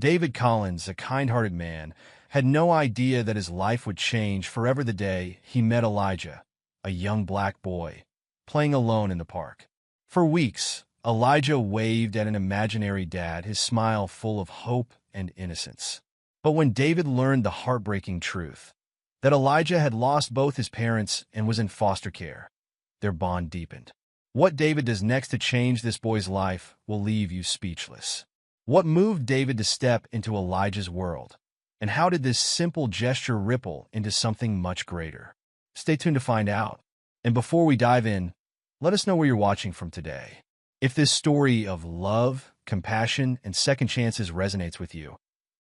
David Collins, a kind-hearted man, had no idea that his life would change forever the day he met Elijah, a young black boy, playing alone in the park. For weeks, Elijah waved at an imaginary dad, his smile full of hope and innocence. But when David learned the heartbreaking truth, that Elijah had lost both his parents and was in foster care, their bond deepened. What David does next to change this boy's life will leave you speechless. What moved David to step into Elijah's world? And how did this simple gesture ripple into something much greater? Stay tuned to find out. And before we dive in, let us know where you're watching from today. If this story of love, compassion, and second chances resonates with you,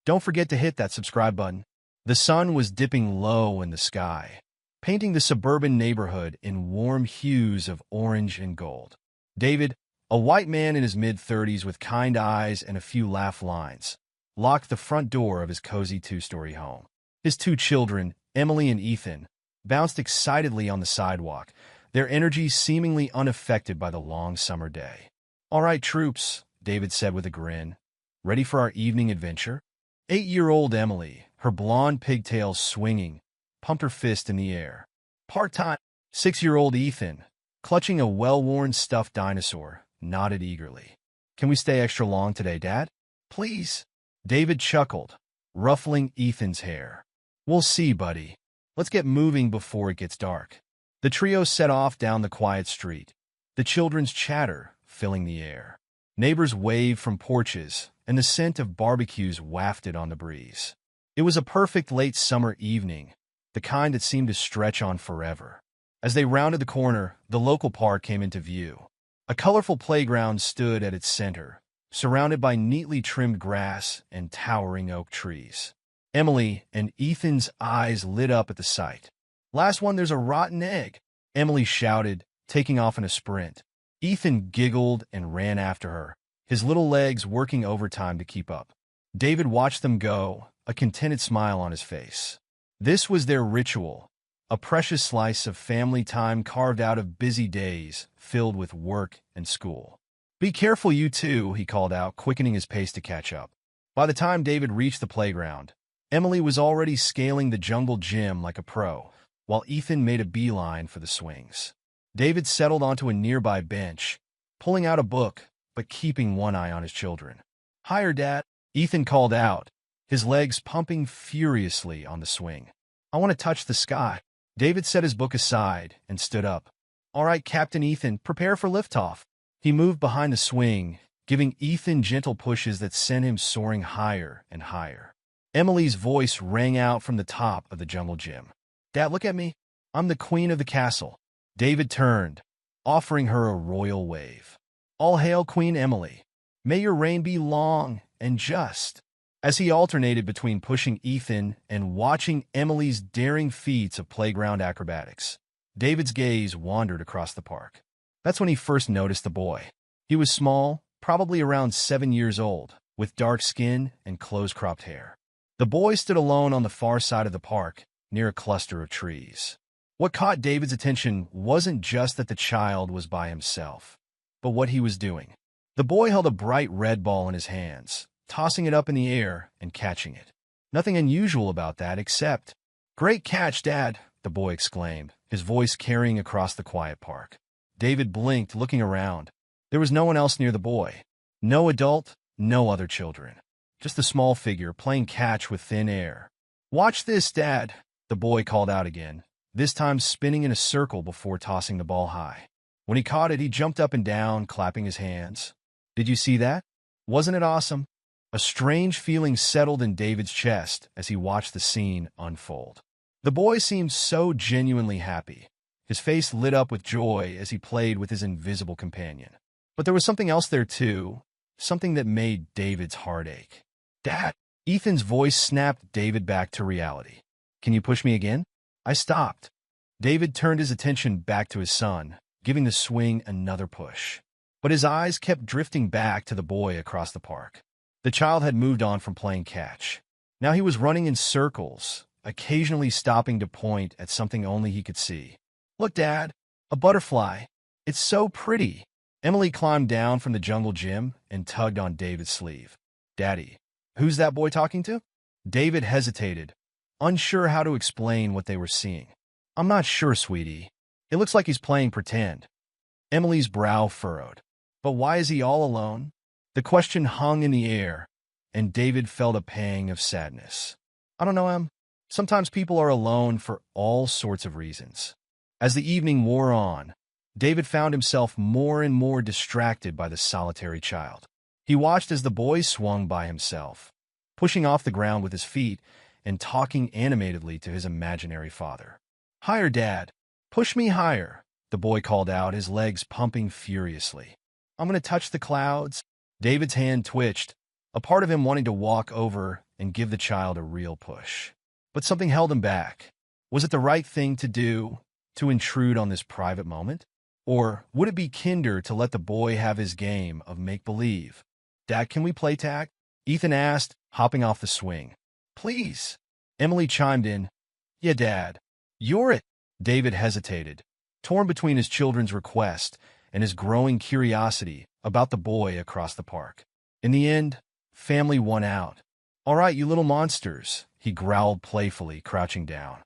don't forget to hit that subscribe button. The sun was dipping low in the sky, painting the suburban neighborhood in warm hues of orange and gold. David, a white man in his mid-30s with kind eyes and a few laugh lines, locked the front door of his cozy two-story home. His two children, Emily and Ethan, bounced excitedly on the sidewalk, their energy seemingly unaffected by the long summer day. "All right, troops," David said with a grin. "Ready for our evening adventure?" 8-year-old Emily, her blonde pigtails swinging, pumped her fist in the air. "Part-time." 6-year-old Ethan, clutching a well-worn stuffed dinosaur, nodded eagerly. "Can we stay extra long today, Dad?" "Please." David chuckled, ruffling Ethan's hair. "We'll see, buddy. Let's get moving before it gets dark." The trio set off down the quiet street, the children's chatter filling the air. Neighbors waved from porches, and the scent of barbecues wafted on the breeze. It was a perfect late summer evening, the kind that seemed to stretch on forever. As they rounded the corner, the local park came into view. A colorful playground stood at its center, surrounded by neatly trimmed grass and towering oak trees. Emily and Ethan's eyes lit up at the sight. "Last one, there's a rotten egg," Emily shouted, taking off in a sprint. Ethan giggled and ran after her, his little legs working overtime to keep up. David watched them go, a contented smile on his face. This was their ritual, a precious slice of family time carved out of busy days filled with work and school. "Be careful, you two," he called out, quickening his pace to catch up. By the time David reached the playground, Emily was already scaling the jungle gym like a pro, while Ethan made a beeline for the swings. David settled onto a nearby bench, pulling out a book, but keeping one eye on his children. "Higher, Dad," Ethan called out, his legs pumping furiously on the swing. "I want to touch the sky." David set his book aside and stood up. "All right, Captain Ethan, prepare for liftoff." He moved behind the swing, giving Ethan gentle pushes that sent him soaring higher and higher. Emily's voice rang out from the top of the jungle gym. "Dad, look at me. I'm the queen of the castle." David turned, offering her a royal wave. "All hail Queen Emily. May your reign be long and just." As he alternated between pushing Ethan and watching Emily's daring feats of playground acrobatics, David's gaze wandered across the park. That's when he first noticed the boy. He was small, probably around 7 years old, with dark skin and close-cropped hair. The boy stood alone on the far side of the park, near a cluster of trees. What caught David's attention wasn't just that the child was by himself, but what he was doing. The boy held a bright red ball in his hands, tossing it up in the air and catching it. Nothing unusual about that except, "Great catch, Dad," the boy exclaimed, his voice carrying across the quiet park. David blinked, looking around. There was no one else near the boy. No adult, no other children. Just a small figure playing catch with thin air. "Watch this, Dad," the boy called out again, this time spinning in a circle before tossing the ball high. When he caught it, he jumped up and down, clapping his hands. "Did you see that? Wasn't it awesome?" A strange feeling settled in David's chest as he watched the scene unfold. The boy seemed so genuinely happy. His face lit up with joy as he played with his invisible companion. But there was something else there too, something that made David's heart ache. "Dad!" Ethan's voice snapped David back to reality. "Can you push me again?" I stopped. David turned his attention back to his son, giving the swing another push. But his eyes kept drifting back to the boy across the park. The child had moved on from playing catch. Now he was running in circles, occasionally stopping to point at something only he could see. "Look, Dad, a butterfly. It's so pretty." Emily climbed down from the jungle gym and tugged on David's sleeve. "Daddy, Who's that boy talking to? David hesitated, unsure how to explain what they were seeing. I'm not sure, sweetie. It looks like he's playing pretend. Emily's brow furrowed. But why is he all alone? The question hung in the air, and David felt a pang of sadness. I don't know, Em. Sometimes people are alone for all sorts of reasons. As the evening wore on, David found himself more and more distracted by the solitary child. He watched as the boy swung by himself, pushing off the ground with his feet and talking animatedly to his imaginary father. Higher, Dad. Push me higher, the boy called out, his legs pumping furiously. I'm going to touch the clouds. David's hand twitched, a part of him wanting to walk over and give the child a real push. But something held him back. Was it the right thing to do, to intrude on this private moment? Or would it be kinder to let the boy have his game of make-believe? Dad, can we play tag? Ethan asked, hopping off the swing. Please. Emily chimed in. Yeah, Dad. You're it. David hesitated, torn between his children's request and his growing curiosity about the boy across the park. In the end, family won out. All right, you little monsters, he growled playfully, crouching down.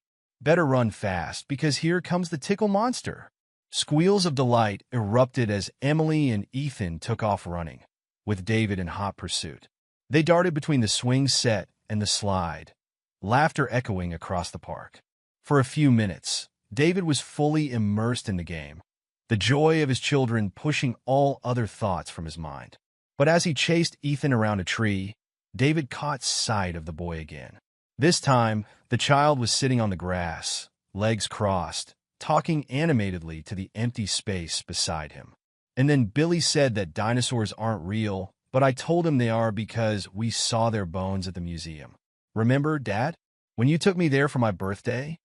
Better run fast, because here comes the tickle monster. Squeals of delight erupted as Emily and Ethan took off running, with David in hot pursuit. They darted between the swing set and the slide, laughter echoing across the park. For a few minutes, David was fully immersed in the game, the joy of his children pushing all other thoughts from his mind. But as he chased Ethan around a tree, David caught sight of the boy again. This time, the child was sitting on the grass, legs crossed, talking animatedly to the empty space beside him. And then Billy said that dinosaurs aren't real, but I told him they are because we saw their bones at the museum. Remember, Dad, when you took me there for my birthday?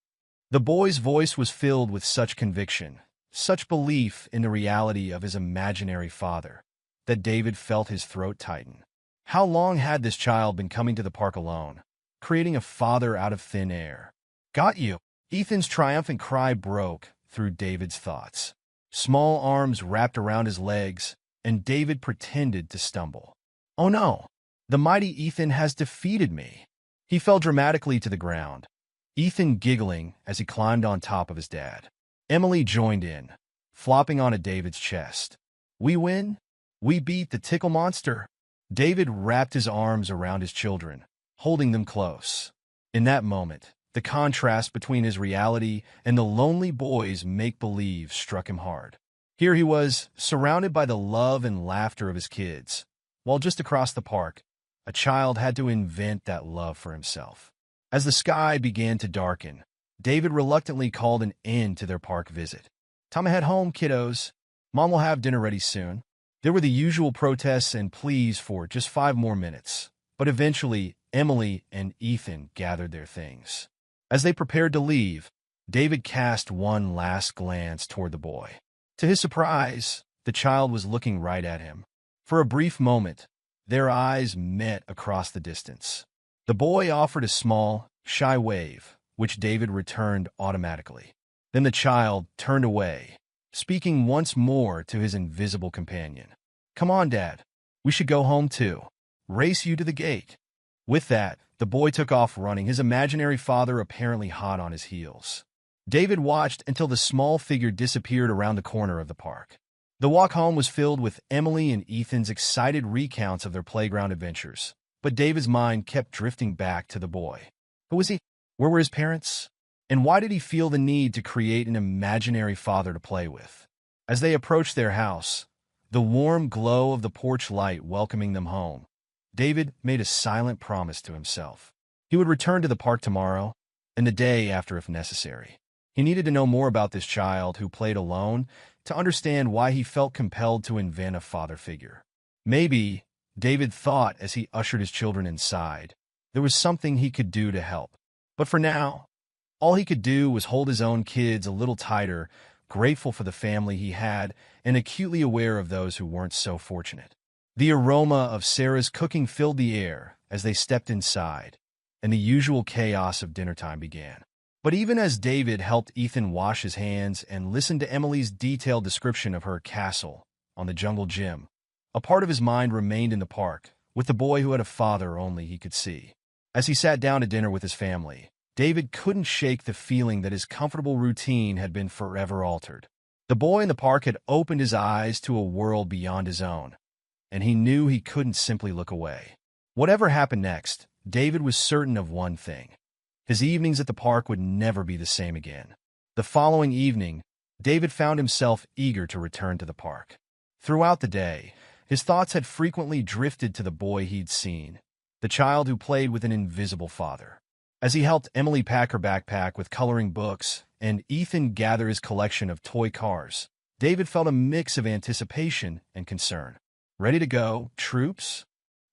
The boy's voice was filled with such conviction, such belief in the reality of his imaginary father, that David felt his throat tighten. How long had this child been coming to the park alone, creating a father out of thin air? Got you! Ethan's triumphant cry broke through David's thoughts. Small arms wrapped around his legs, and David pretended to stumble. Oh no! The mighty Ethan has defeated me! He fell dramatically to the ground, Ethan giggling as he climbed on top of his dad. Emily joined in, flopping onto David's chest. We win? We beat the tickle monster? David wrapped his arms around his children, holding them close. In that moment, the contrast between his reality and the lonely boy's make-believe struck him hard. Here he was, surrounded by the love and laughter of his kids, while just across the park, a child had to invent that love for himself. As the sky began to darken, David reluctantly called an end to their park visit. Time to head home, kiddos. Mom will have dinner ready soon. There were the usual protests and pleas for just 5 more minutes, but eventually Emily and Ethan gathered their things. As they prepared to leave, David cast one last glance toward the boy. To his surprise, the child was looking right at him. For a brief moment, their eyes met across the distance. The boy offered a small, shy wave, which David returned automatically. Then the child turned away, speaking once more to his invisible companion. Come on, Dad. We should go home too. Race you to the gate. With that, the boy took off running, his imaginary father apparently hot on his heels. David watched until the small figure disappeared around the corner of the park. The walk home was filled with Emily and Ethan's excited recounts of their playground adventures, but David's mind kept drifting back to the boy. Who was he? Where were his parents? And why did he feel the need to create an imaginary father to play with? As they approached their house, the warm glow of the porch light welcoming them home, David made a silent promise to himself. He would return to the park tomorrow, and the day after if necessary. He needed to know more about this child who played alone to understand why he felt compelled to invent a father figure. Maybe, David thought as he ushered his children inside, there was something he could do to help. But for now, all he could do was hold his own kids a little tighter, grateful for the family he had and acutely aware of those who weren't so fortunate. The aroma of Sarah's cooking filled the air as they stepped inside, and the usual chaos of dinner time began. But even as David helped Ethan wash his hands and listened to Emily's detailed description of her castle on the jungle gym, a part of his mind remained in the park, with the boy who had a father only he could see. As he sat down to dinner with his family, David couldn't shake the feeling that his comfortable routine had been forever altered. The boy in the park had opened his eyes to a world beyond his own, and he knew he couldn't simply look away. Whatever happened next, David was certain of one thing. His evenings at the park would never be the same again. The following evening, David found himself eager to return to the park. Throughout the day, his thoughts had frequently drifted to the boy he'd seen, the child who played with an invisible father. As he helped Emily pack her backpack with coloring books and Ethan gather his collection of toy cars, David felt a mix of anticipation and concern. "Ready to go, troops?"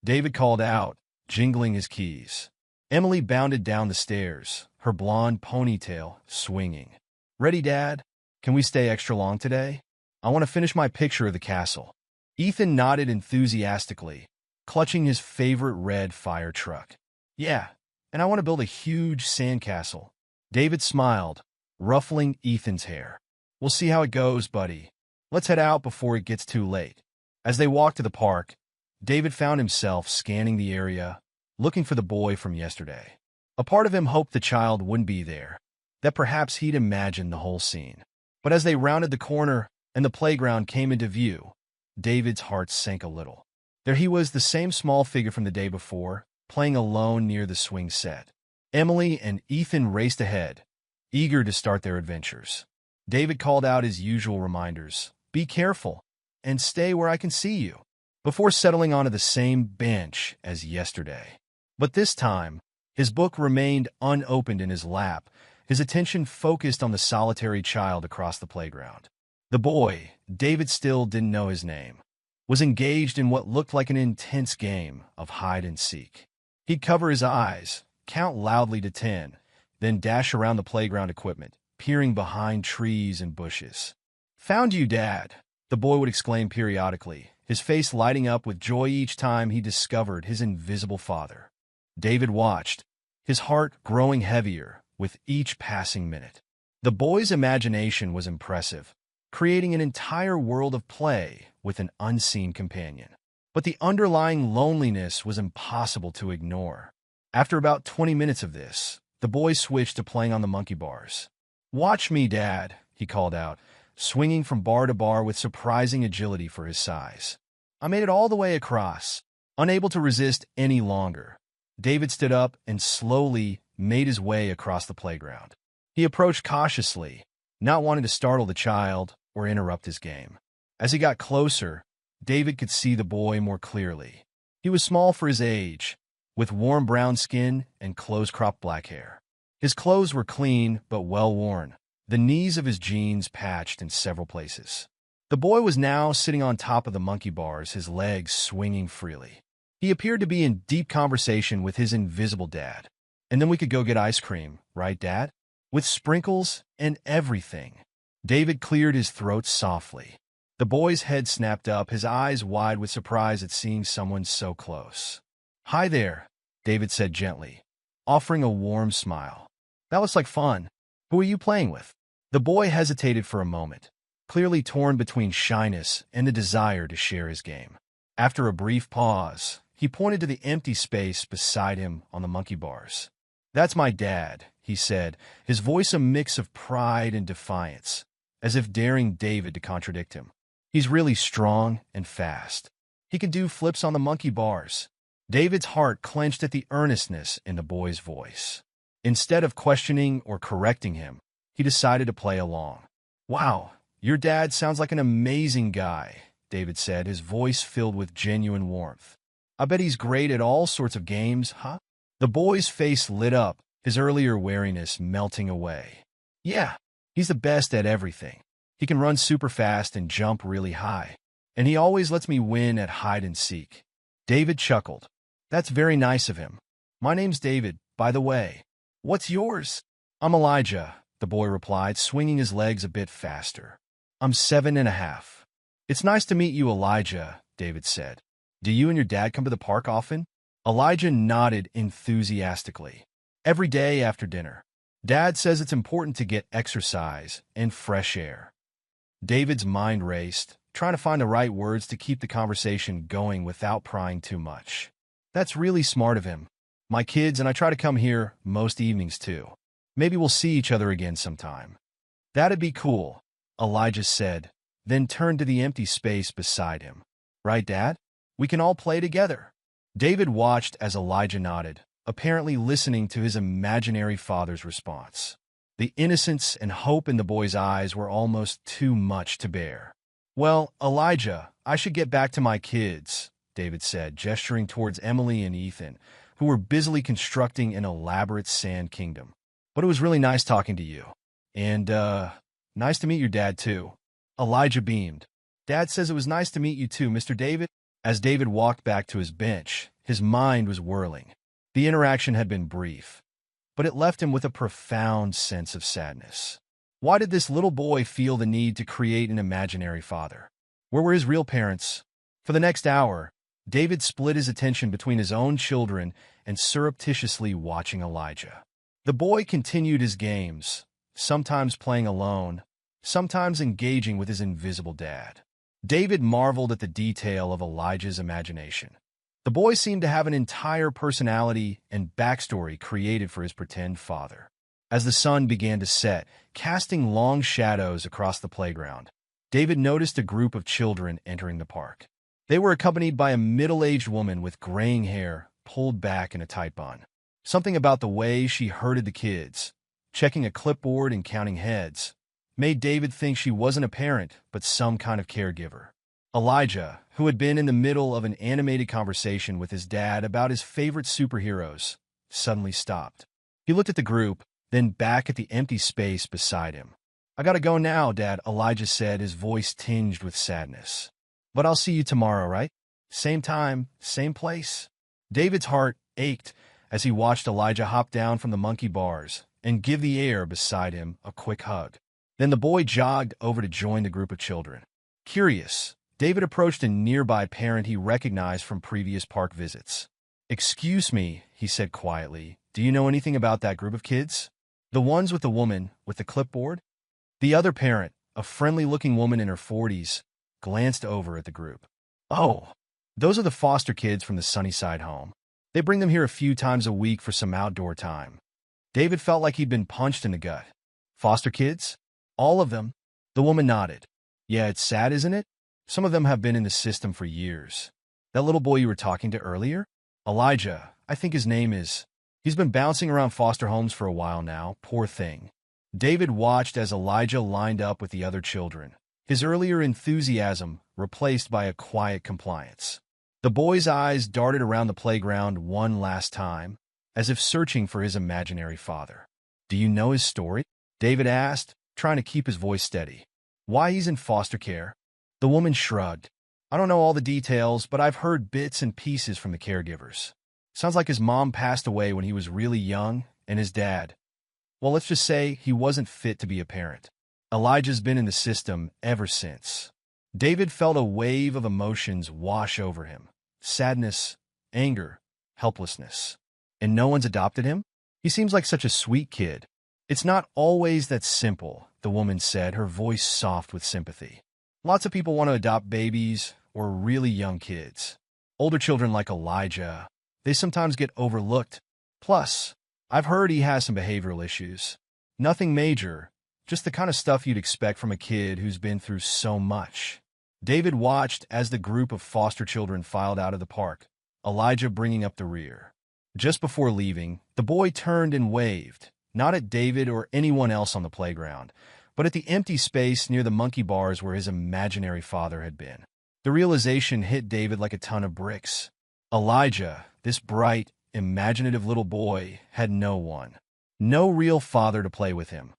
David called out, jingling his keys. Emily bounded down the stairs, her blonde ponytail swinging. "Ready, Dad? Can we stay extra long today? I want to finish my picture of the castle." Ethan nodded enthusiastically, clutching his favorite red fire truck. "Yeah, and I want to build a huge sandcastle." David smiled, ruffling Ethan's hair. "We'll see how it goes, buddy. Let's head out before it gets too late." As they walked to the park, David found himself scanning the area, looking for the boy from yesterday. A part of him hoped the child wouldn't be there, that perhaps he'd imagined the whole scene. But as they rounded the corner and the playground came into view, David's heart sank a little. There he was, the same small figure from the day before, playing alone near the swing set. Emily and Ethan raced ahead, eager to start their adventures. David called out his usual reminders, "Be careful, and stay where I can see you," before settling onto the same bench as yesterday. But this time, his book remained unopened in his lap, his attention focused on the solitary child across the playground. The boy, David still didn't know his name, was engaged in what looked like an intense game of hide-and-seek. He'd cover his eyes, count loudly to 10, then dash around the playground equipment, peering behind trees and bushes. "Found you, Dad," the boy would exclaim periodically, his face lighting up with joy each time he discovered his invisible father. David watched, his heart growing heavier with each passing minute. The boy's imagination was impressive, creating an entire world of play with an unseen companion. But the underlying loneliness was impossible to ignore. After about 20 minutes of this, the boy switched to playing on the monkey bars. "Watch me, Dad," he called out, swinging from bar to bar with surprising agility for his size. I made it all the way across, unable to resist any longer. David stood up and slowly made his way across the playground. He approached cautiously, not wanting to startle the child or interrupt his game. As he got closer, David could see the boy more clearly. He was small for his age, with warm brown skin and close-cropped black hair. His clothes were clean but well-worn, the knees of his jeans patched in several places. The boy was now sitting on top of the monkey bars, his legs swinging freely. He appeared to be in deep conversation with his invisible dad. "And then we could go get ice cream, right, Dad? With sprinkles and everything." David cleared his throat softly. The boy's head snapped up, his eyes wide with surprise at seeing someone so close. "Hi there," David said gently, offering a warm smile. "That looks like fun. Who are you playing with?" The boy hesitated for a moment, clearly torn between shyness and the desire to share his game. After a brief pause, he pointed to the empty space beside him on the monkey bars. "That's my dad," he said, his voice a mix of pride and defiance, as if daring David to contradict him. "He's really strong and fast. He can do flips on the monkey bars." David's heart clenched at the earnestness in the boy's voice. Instead of questioning or correcting him, he decided to play along. "Wow, your dad sounds like an amazing guy," David said, his voice filled with genuine warmth. "I bet he's great at all sorts of games, huh?" The boy's face lit up, his earlier wariness melting away. "Yeah, he's the best at everything. He can run super fast and jump really high. And he always lets me win at hide-and-seek." David chuckled. "That's very nice of him. My name's David, by the way. What's yours?" "I'm Elijah," the boy replied, swinging his legs a bit faster. "I'm 7.5. "It's nice to meet you, Elijah," David said. "Do you and your dad come to the park often?" Elijah nodded enthusiastically. "Every day after dinner. Dad says it's important to get exercise and fresh air." David's mind raced, trying to find the right words to keep the conversation going without prying too much. That's really smart of him. My kids and I try to come here most evenings too. Maybe we'll see each other again sometime. That'd be cool, Elijah said, then turned to the empty space beside him. Right, Dad? We can all play together. David watched as Elijah nodded, apparently listening to his imaginary father's response. The innocence and hope in the boy's eyes were almost too much to bear. Well, Elijah, I should get back to my kids, David said, gesturing towards Emily and Ethan, who were busily constructing an elaborate sand kingdom. But it was really nice talking to you. And, nice to meet your dad, too. Elijah beamed. Dad says it was nice to meet you too, Mr. David. As David walked back to his bench, his mind was whirling. The interaction had been brief, but it left him with a profound sense of sadness. Why did this little boy feel the need to create an imaginary father? Where were his real parents? For the next hour, David split his attention between his own children and surreptitiously watching Elijah. The boy continued his games, sometimes playing alone, sometimes engaging with his invisible dad. David marveled at the detail of Elijah's imagination. The boy seemed to have an entire personality and backstory created for his pretend father. As the sun began to set, casting long shadows across the playground, David noticed a group of children entering the park. They were accompanied by a middle-aged woman with graying hair pulled back in a tight bun. Something about the way she herded the kids, checking a clipboard and counting heads, made David think she wasn't a parent, but some kind of caregiver. Elijah, who had been in the middle of an animated conversation with his dad about his favorite superheroes, suddenly stopped. He looked at the group, then back at the empty space beside him. I gotta go now, Dad, Elijah said, his voice tinged with sadness. But I'll see you tomorrow, right? Same time, same place. David's heart ached as he watched Elijah hop down from the monkey bars and give the air beside him a quick hug. Then the boy jogged over to join the group of children. Curious, David approached a nearby parent he recognized from previous park visits. Excuse me, he said quietly, do you know anything about that group of kids? The ones with the woman with the clipboard? The other parent, a friendly-looking woman in her 40s, glanced over at the group. Oh, those are the foster kids from the Sunnyside home. They bring them here a few times a week for some outdoor time. David felt like he'd been punched in the gut. Foster kids? All of them? The woman nodded. Yeah, it's sad, isn't it? Some of them have been in the system for years. That little boy you were talking to earlier? Elijah, I think his name is. He's been bouncing around foster homes for a while now, poor thing. David watched as Elijah lined up with the other children, his earlier enthusiasm replaced by a quiet compliance. The boy's eyes darted around the playground one last time, as if searching for his imaginary father. Do you know his story? David asked, trying to keep his voice steady. Why he's in foster care? The woman shrugged. I don't know all the details, but I've heard bits and pieces from the caregivers. Sounds like his mom passed away when he was really young, and his dad, well, let's just say he wasn't fit to be a parent. Elijah's been in the system ever since. David felt a wave of emotions wash over him. Sadness, anger, helplessness. And no one's adopted him? He seems like such a sweet kid. It's not always that simple, the woman said, her voice soft with sympathy. Lots of people want to adopt babies or really young kids. Older children like Elijah, they sometimes get overlooked. Plus, I've heard he has some behavioral issues. Nothing major, just the kind of stuff you'd expect from a kid who's been through so much. David watched as the group of foster children filed out of the park, Elijah bringing up the rear. Just before leaving, the boy turned and waved, not at David or anyone else on the playground, but at the empty space near the monkey bars where his imaginary father had been. The realization hit David like a ton of bricks. Elijah, this bright, imaginative little boy, had no one. No real father to play with him.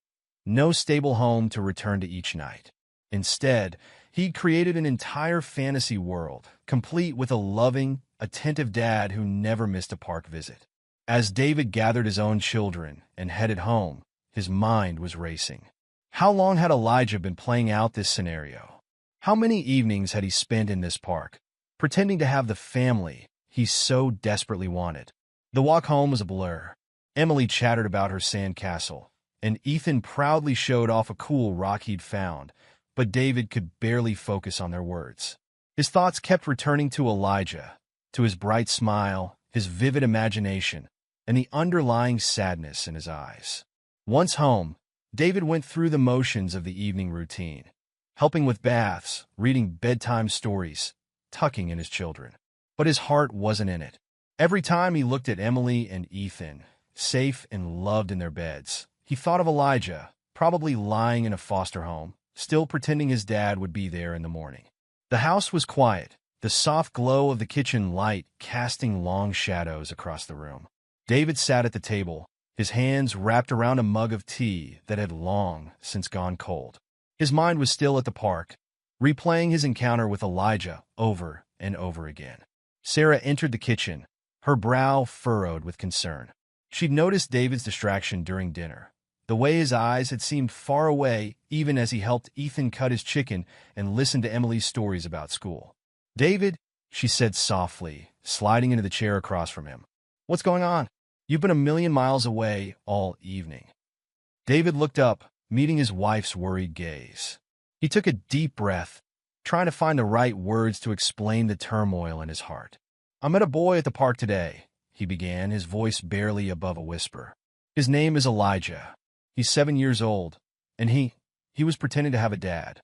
No stable home to return to each night. Instead, he'd created an entire fantasy world, complete with a loving, attentive dad who never missed a park visit. As David gathered his own children and headed home, his mind was racing. How long had Elijah been playing out this scenario? How many evenings had he spent in this park, pretending to have the family he so desperately wanted? The walk home was a blur. Emily chattered about her sand castle, and Ethan proudly showed off a cool rock he'd found, but David could barely focus on their words. His thoughts kept returning to Elijah, to his bright smile, his vivid imagination, and the underlying sadness in his eyes. Once home, David went through the motions of the evening routine, helping with baths, reading bedtime stories, tucking in his children. But his heart wasn't in it. Every time he looked at Emily and Ethan, safe and loved in their beds, he thought of Elijah, probably lying in a foster home, still pretending his dad would be there in the morning. The house was quiet, the soft glow of the kitchen light casting long shadows across the room. David sat at the table, his hands wrapped around a mug of tea that had long since gone cold. His mind was still at the park, replaying his encounter with Elijah over and over again. Sarah entered the kitchen, her brow furrowed with concern. She'd noticed David's distraction during dinner, the way his eyes had seemed far away even as he helped Ethan cut his chicken and listened to Emily's stories about school. "David," she said softly, sliding into the chair across from him. "What's going on? You've been a million miles away all evening." David looked up, meeting his wife's worried gaze. He took a deep breath, trying to find the right words to explain the turmoil in his heart. "I met a boy at the park today," he began, his voice barely above a whisper. "His name is Elijah. He's 7 years old, and he was pretending to have a dad."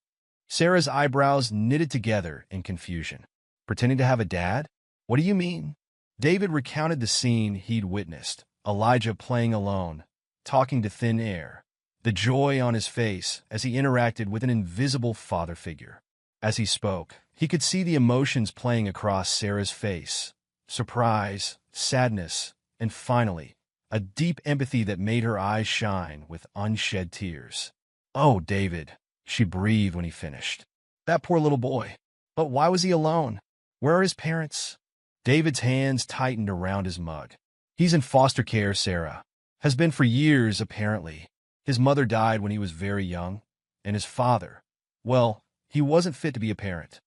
Sarah's eyebrows knitted together in confusion. "Pretending to have a dad? What do you mean?" David recounted the scene he'd witnessed, Elijah playing alone, talking to thin air, the joy on his face as he interacted with an invisible father figure. As he spoke, he could see the emotions playing across Sarah's face: surprise, sadness, and finally, a deep empathy that made her eyes shine with unshed tears. "Oh, David," she breathed when he finished. "That poor little boy. But why was he alone? Where are his parents?" David's hands tightened around his mug. "He's in foster care, Sarah. Has been for years, apparently. His mother died when he was very young, and his father, well, he wasn't fit to be a parent."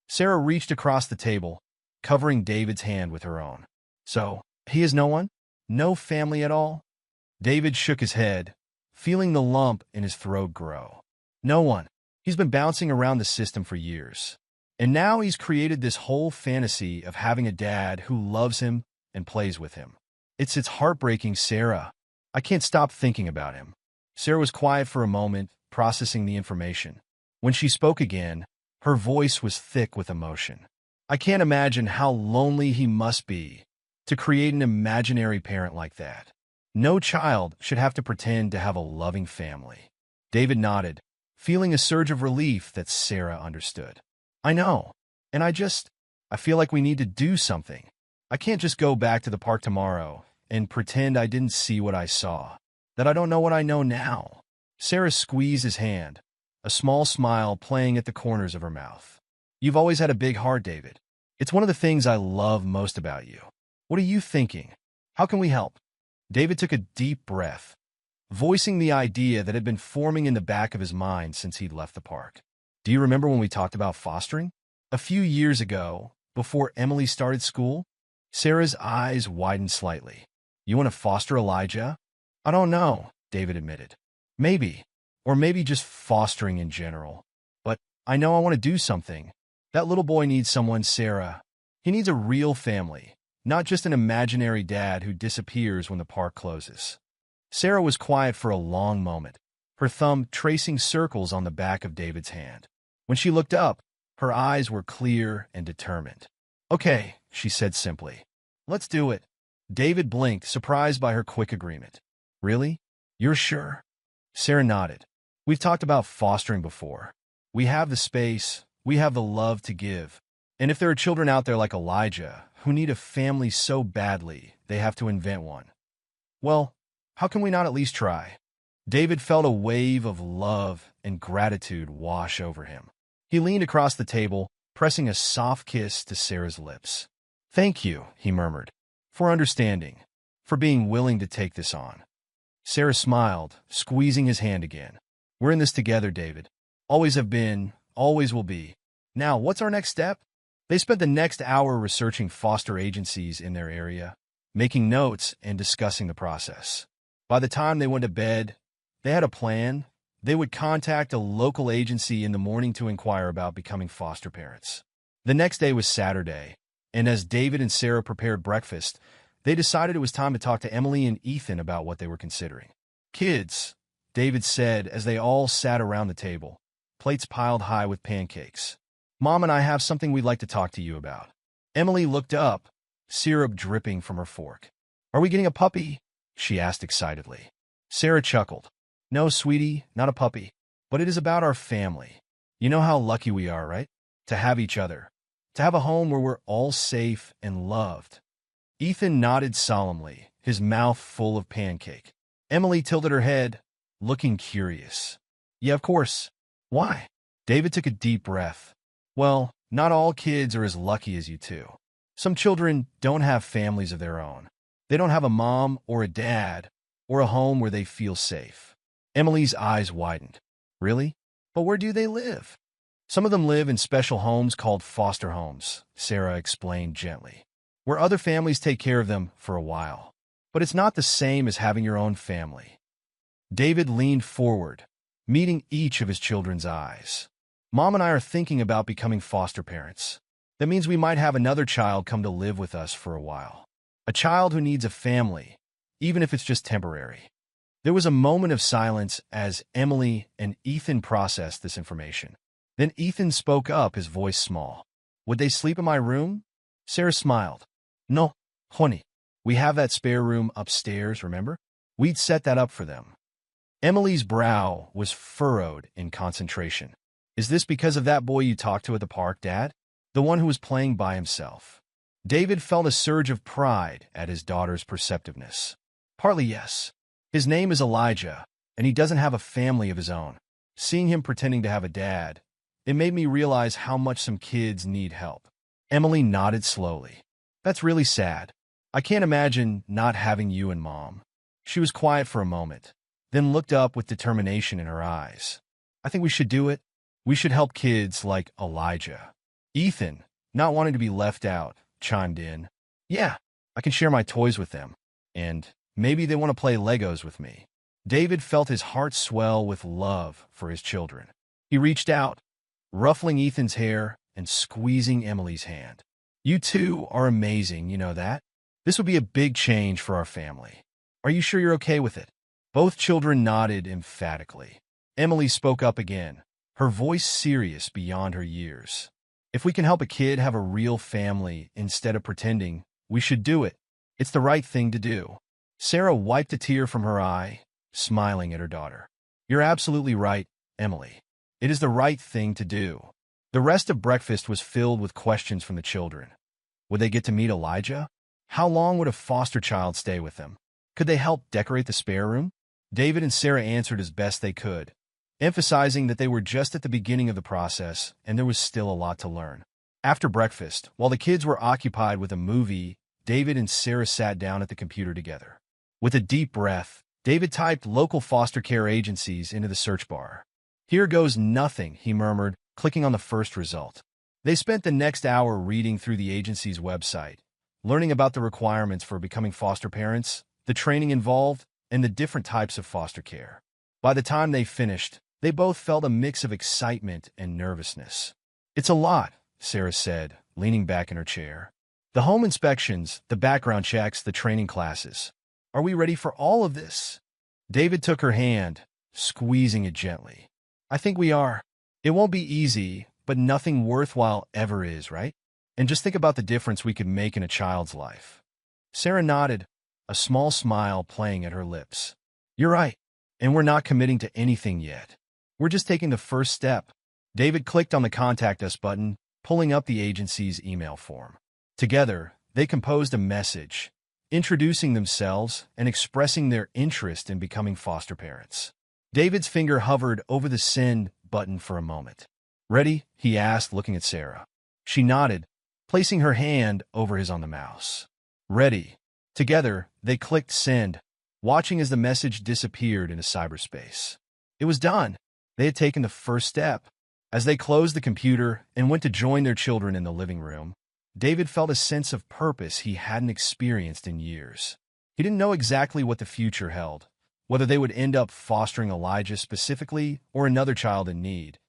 Sarah reached across the table, covering David's hand with her own. "So, he has no one? No family at all?" David shook his head, feeling the lump in his throat grow. "No one. He's been bouncing around the system for years. And now he's created this whole fantasy of having a dad who loves him and plays with him. It's heartbreaking, Sarah. I can't stop thinking about him." Sarah was quiet for a moment, processing the information. When she spoke again, her voice was thick with emotion. "I can't imagine how lonely he must be to create an imaginary parent like that. No child should have to pretend to have a loving family." David nodded, feeling a surge of relief that Sarah understood. "I know, and I feel like we need to do something. I can't just go back to the park tomorrow and pretend I didn't see what I saw, that I don't know what I know now." Sarah squeezed his hand, a small smile playing at the corners of her mouth. "You've always had a big heart, David. It's one of the things I love most about you. What are you thinking? How can we help?" David took a deep breath, voicing the idea that had been forming in the back of his mind since he'd left the park. "Do you remember when we talked about fostering? A few years ago, before Emily started school?" Sarah's eyes widened slightly. "You want to foster Elijah?" "I don't know," David admitted. "Maybe. Or maybe just fostering in general. But I know I want to do something. That little boy needs someone, Sarah. He needs a real family, not just an imaginary dad who disappears when the park closes." Sarah was quiet for a long moment, her thumb tracing circles on the back of David's hand. When she looked up, her eyes were clear and determined. "Okay," she said simply. "Let's do it." David blinked, surprised by her quick agreement. "Really? You're sure?" Sarah nodded. "We've talked about fostering before. We have the space, we have the love to give. And if there are children out there like Elijah who need a family so badly they have to invent one, well, how can we not at least try?" David felt a wave of love and gratitude wash over him. He leaned across the table, pressing a soft kiss to Sarah's lips. "Thank you," he murmured, "for understanding, for being willing to take this on." Sarah smiled, squeezing his hand again. "We're in this together, David. Always have been, always will be. Now, what's our next step?" They spent the next hour researching foster agencies in their area, making notes and discussing the process. By the time they went to bed, they had a plan, they would contact a local agency in the morning to inquire about becoming foster parents. The next day was Saturday, and as David and Sarah prepared breakfast, they decided it was time to talk to Emily and Ethan about what they were considering. "Kids," David said as they all sat around the table, plates piled high with pancakes. "Mom and I have something we'd like to talk to you about." Emily looked up, syrup dripping from her fork. "Are we getting a puppy?" she asked excitedly. Sarah chuckled. "No, sweetie, not a puppy. But it is about our family. You know how lucky we are, right? To have each other. To have a home where we're all safe and loved." Ethan nodded solemnly, his mouth full of pancake. Emily tilted her head, looking curious. "Yeah, of course. Why?" David took a deep breath. "Well, not all kids are as lucky as you two. Some children don't have families of their own. They don't have a mom or a dad or a home where they feel safe." Emily's eyes widened. "Really? But where do they live?" "Some of them live in special homes called foster homes," Sarah explained gently, "where other families take care of them for a while. But it's not the same as having your own family." David leaned forward, meeting each of his children's eyes. "Mom and I are thinking about becoming foster parents. That means we might have another child come to live with us for a while. A child who needs a family, even if it's just temporary." There was a moment of silence as Emily and Ethan processed this information. Then Ethan spoke up, his voice small. "Would they sleep in my room?" Sarah smiled. "No, honey. We have that spare room upstairs, remember? We'd set that up for them." Emily's brow was furrowed in concentration. "Is this because of that boy you talked to at the park, Dad? The one who was playing by himself?" David felt a surge of pride at his daughter's perceptiveness. "Partly, yes. His name is Elijah, and he doesn't have a family of his own. Seeing him pretending to have a dad, it made me realize how much some kids need help." Emily nodded slowly. "That's really sad. I can't imagine not having you and Mom." She was quiet for a moment, then looked up with determination in her eyes. "I think we should do it. We should help kids like Elijah." Ethan, not wanting to be left out, chimed in. "Yeah, I can share my toys with them. And maybe they want to play Legos with me." David felt his heart swell with love for his children. He reached out, ruffling Ethan's hair and squeezing Emily's hand. "You two are amazing, you know that? This would be a big change for our family. Are you sure you're okay with it?" Both children nodded emphatically. Emily spoke up again, her voice serious beyond her years. "If we can help a kid have a real family instead of pretending, we should do it. It's the right thing to do." Sarah wiped a tear from her eye, smiling at her daughter. "You're absolutely right, Emily. It is the right thing to do." The rest of breakfast was filled with questions from the children. Would they get to meet Elijah? How long would a foster child stay with them? Could they help decorate the spare room? David and Sarah answered as best they could, emphasizing that they were just at the beginning of the process and there was still a lot to learn. After breakfast, while the kids were occupied with a movie, David and Sarah sat down at the computer together. With a deep breath, David typed local foster care agencies into the search bar. "Here goes nothing," he murmured, clicking on the first result. They spent the next hour reading through the agency's website, learning about the requirements for becoming foster parents, the training involved, and the different types of foster care. By the time they finished, they both felt a mix of excitement and nervousness. "It's a lot," Sarah said, leaning back in her chair. "The home inspections, the background checks, the training classes. Are we ready for all of this?" David took her hand, squeezing it gently. "I think we are. It won't be easy, but nothing worthwhile ever is, right? And just think about the difference we could make in a child's life." Sarah nodded, a small smile playing at her lips. "You're right, and we're not committing to anything yet. We're just taking the first step." David clicked on the Contact Us button, pulling up the agency's email form. Together, they composed a message, introducing themselves and expressing their interest in becoming foster parents. David's finger hovered over the Send button for a moment. "Ready?" he asked, looking at Sarah. She nodded, placing her hand over his on the mouse. "Ready." Together, they clicked Send, watching as the message disappeared into cyberspace. It was done. They had taken the first step. As they closed the computer and went to join their children in the living room, David felt a sense of purpose he hadn't experienced in years. He didn't know exactly what the future held, whether they would end up fostering Elijah specifically or another child in need,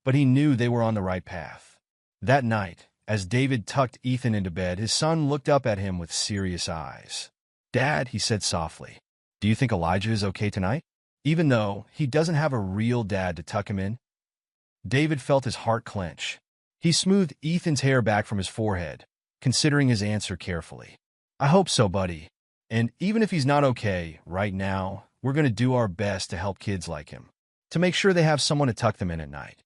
but he knew they were on the right path. That night, as David tucked Ethan into bed, his son looked up at him with serious eyes. "Dad," he said softly, "do you think Elijah is okay tonight?" Even though he doesn't have a real dad to tuck him in, David felt his heart clench. He smoothed Ethan's hair back from his forehead, considering his answer carefully. "I hope so, buddy. And even if he's not okay right now, we're going to do our best to help kids like him, to make sure they have someone to tuck them in at night."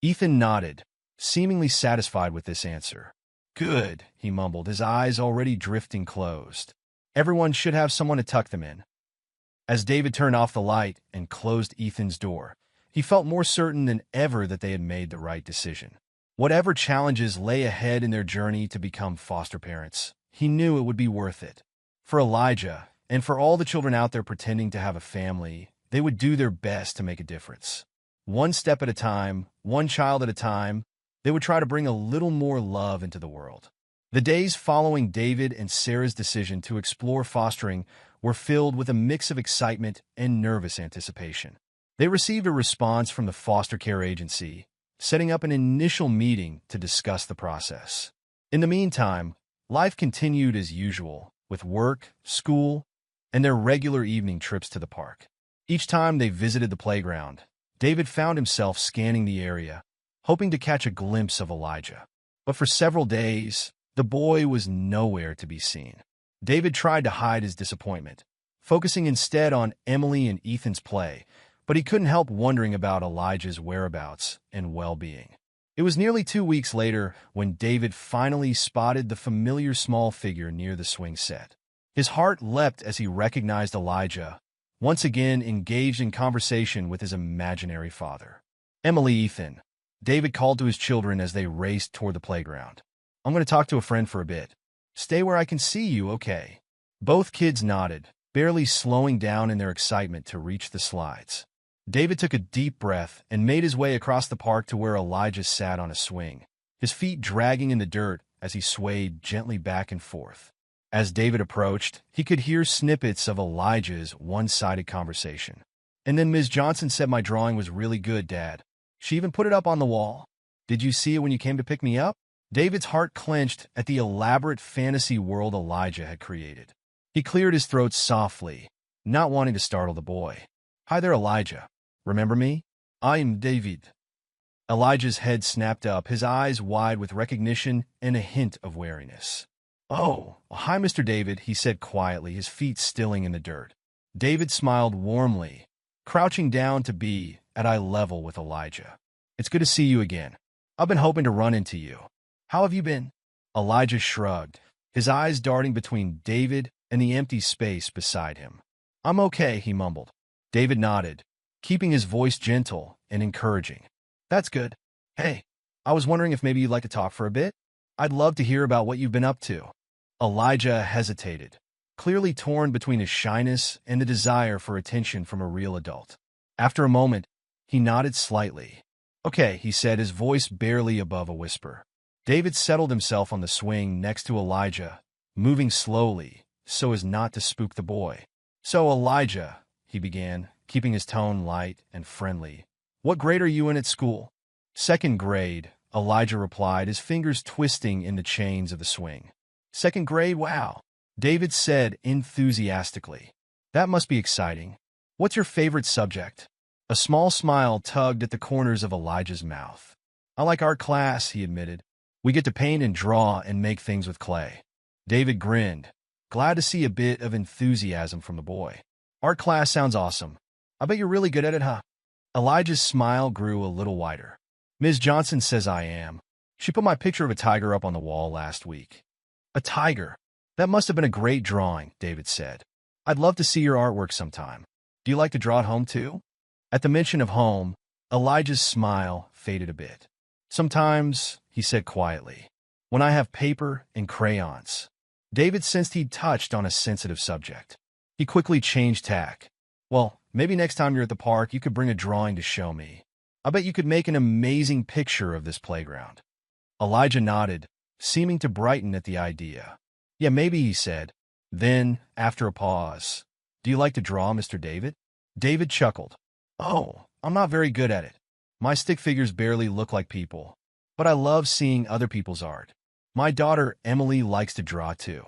Ethan nodded, seemingly satisfied with this answer. "Good," he mumbled, his eyes already drifting closed. "Everyone should have someone to tuck them in." As David turned off the light and closed Ethan's door, he felt more certain than ever that they had made the right decision. Whatever challenges lay ahead in their journey to become foster parents, he knew it would be worth it. For Elijah, and for all the children out there pretending to have a family, they would do their best to make a difference. One step at a time, one child at a time, they would try to bring a little more love into the world. The days following David and Sarah's decision to explore fostering were filled with a mix of excitement and nervous anticipation. They received a response from the foster care agency, setting up an initial meeting to discuss the process. In the meantime, life continued as usual, with work, school, and their regular evening trips to the park. Each time they visited the playground, David found himself scanning the area, hoping to catch a glimpse of Elijah. But for several days, the boy was nowhere to be seen. David tried to hide his disappointment, focusing instead on Emily and Ethan's play, but he couldn't help wondering about Elijah's whereabouts and well-being. It was nearly 2 weeks later when David finally spotted the familiar small figure near the swing set. His heart leapt as he recognized Elijah, once again engaged in conversation with his imaginary father. "Emily, Ethan," David called to his children as they raced toward the playground. "I'm going to talk to a friend for a bit. Stay where I can see you, okay?" Both kids nodded, barely slowing down in their excitement to reach the slides. David took a deep breath and made his way across the park to where Elijah sat on a swing, his feet dragging in the dirt as he swayed gently back and forth. As David approached, he could hear snippets of Elijah's one-sided conversation. "And then Ms. Johnson said my drawing was really good, Dad. She even put it up on the wall. Did you see it when you came to pick me up?" David's heart clenched at the elaborate fantasy world Elijah had created. He cleared his throat softly, not wanting to startle the boy. "Hi there, Elijah. Remember me? I'm David." Elijah's head snapped up, his eyes wide with recognition and a hint of wariness. "Oh, hi, Mr. David," he said quietly, his feet stilling in the dirt. David smiled warmly, crouching down to be at eye level with Elijah. "It's good to see you again. I've been hoping to run into you. How have you been?" Elijah shrugged, his eyes darting between David and the empty space beside him. "I'm okay," he mumbled. David nodded, keeping his voice gentle and encouraging. "That's good. Hey, I was wondering if maybe you'd like to talk for a bit? I'd love to hear about what you've been up to." Elijah hesitated, clearly torn between his shyness and the desire for attention from a real adult. After a moment, he nodded slightly. "Okay," he said, his voice barely above a whisper. David settled himself on the swing next to Elijah, moving slowly so as not to spook the boy. "So, Elijah," he began, keeping his tone light and friendly, "what grade are you in at school?" "Second grade," Elijah replied, his fingers twisting in the chains of the swing. "Second grade? Wow," David said enthusiastically. "That must be exciting. What's your favorite subject?" A small smile tugged at the corners of Elijah's mouth. "I like art class," he admitted. "We get to paint and draw and make things with clay." David grinned, glad to see a bit of enthusiasm from the boy. "Art class sounds awesome. I bet you're really good at it, huh?" Elijah's smile grew a little wider. "Ms. Johnson says I am. She put my picture of a tiger up on the wall last week." "A tiger? That must have been a great drawing," David said. "I'd love to see your artwork sometime. Do you like to draw at home too?" At the mention of home, Elijah's smile faded a bit. "Sometimes," he said quietly, "when I have paper and crayons." David sensed he'd touched on a sensitive subject. He quickly changed tack. "Well, maybe next time you're at the park, you could bring a drawing to show me. I bet you could make an amazing picture of this playground." Elijah nodded, seeming to brighten at the idea. "Yeah, maybe," he said. Then, after a pause, "Do you like to draw, Mr. David?" David chuckled. Oh, I'm not very good at it. My stick figures barely look like people, but I love seeing other people's art. My daughter Emily likes to draw too.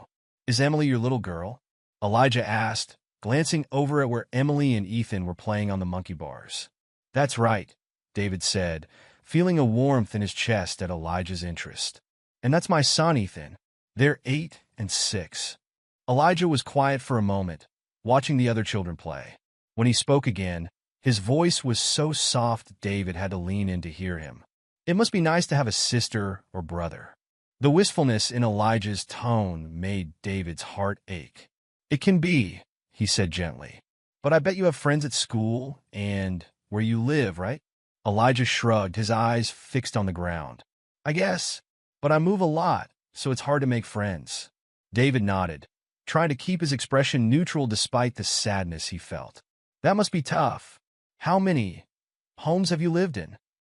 Is Emily your little girl? Elijah asked, glancing over at where Emily and Ethan were playing on the monkey bars. That's right, David said, feeling a warmth in his chest at Elijah's interest. And that's my son, Ethan. They're 8 and 6. Elijah was quiet for a moment, watching the other children play. When he spoke again, his voice was so soft David had to lean in to hear him. It must be nice to have a sister or brother. The wistfulness in Elijah's tone made David's heart ache. It can be, he said gently. But I bet you have friends at school and where you live, right? Elijah shrugged, his eyes fixed on the ground. I guess, but I move a lot, so it's hard to make friends. David nodded, trying to keep his expression neutral despite the sadness he felt. That must be tough. How many homes have you lived in?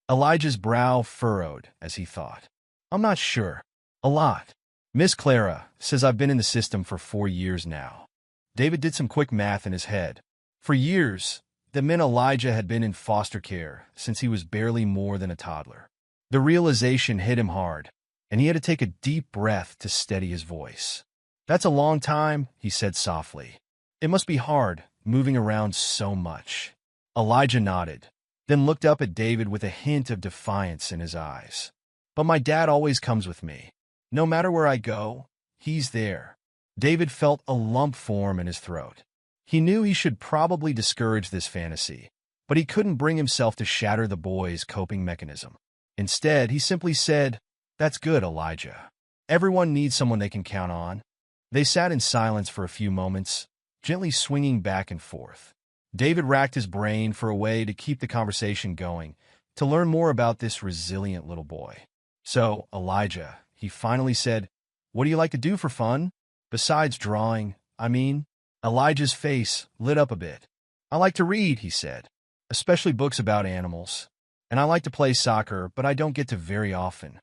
Elijah's brow furrowed as he thought. I'm not sure. A lot. Miss Clara says I've been in the system for 4 years now. David did some quick math in his head. For years, that meant Elijah had been in foster care since he was barely more than a toddler. The realization hit him hard, and he had to take a deep breath to steady his voice. That's a long time, he said softly. It must be hard, moving around so much. Elijah nodded, then looked up at David with a hint of defiance in his eyes. But my dad always comes with me. No matter where I go, he's there. David felt a lump form in his throat. He knew he should probably discourage this fantasy, but he couldn't bring himself to shatter the boy's coping mechanism. Instead, he simply said, That's good, Elijah. Everyone needs someone they can count on. They sat in silence for a few moments, gently swinging back and forth. David racked his brain for a way to keep the conversation going, to learn more about this resilient little boy. So, Elijah, he finally said, What do you like to do for fun? Besides drawing, I mean? Elijah's face lit up a bit. I like to read, he said, especially books about animals. And I like to play soccer, but I don't get to very often.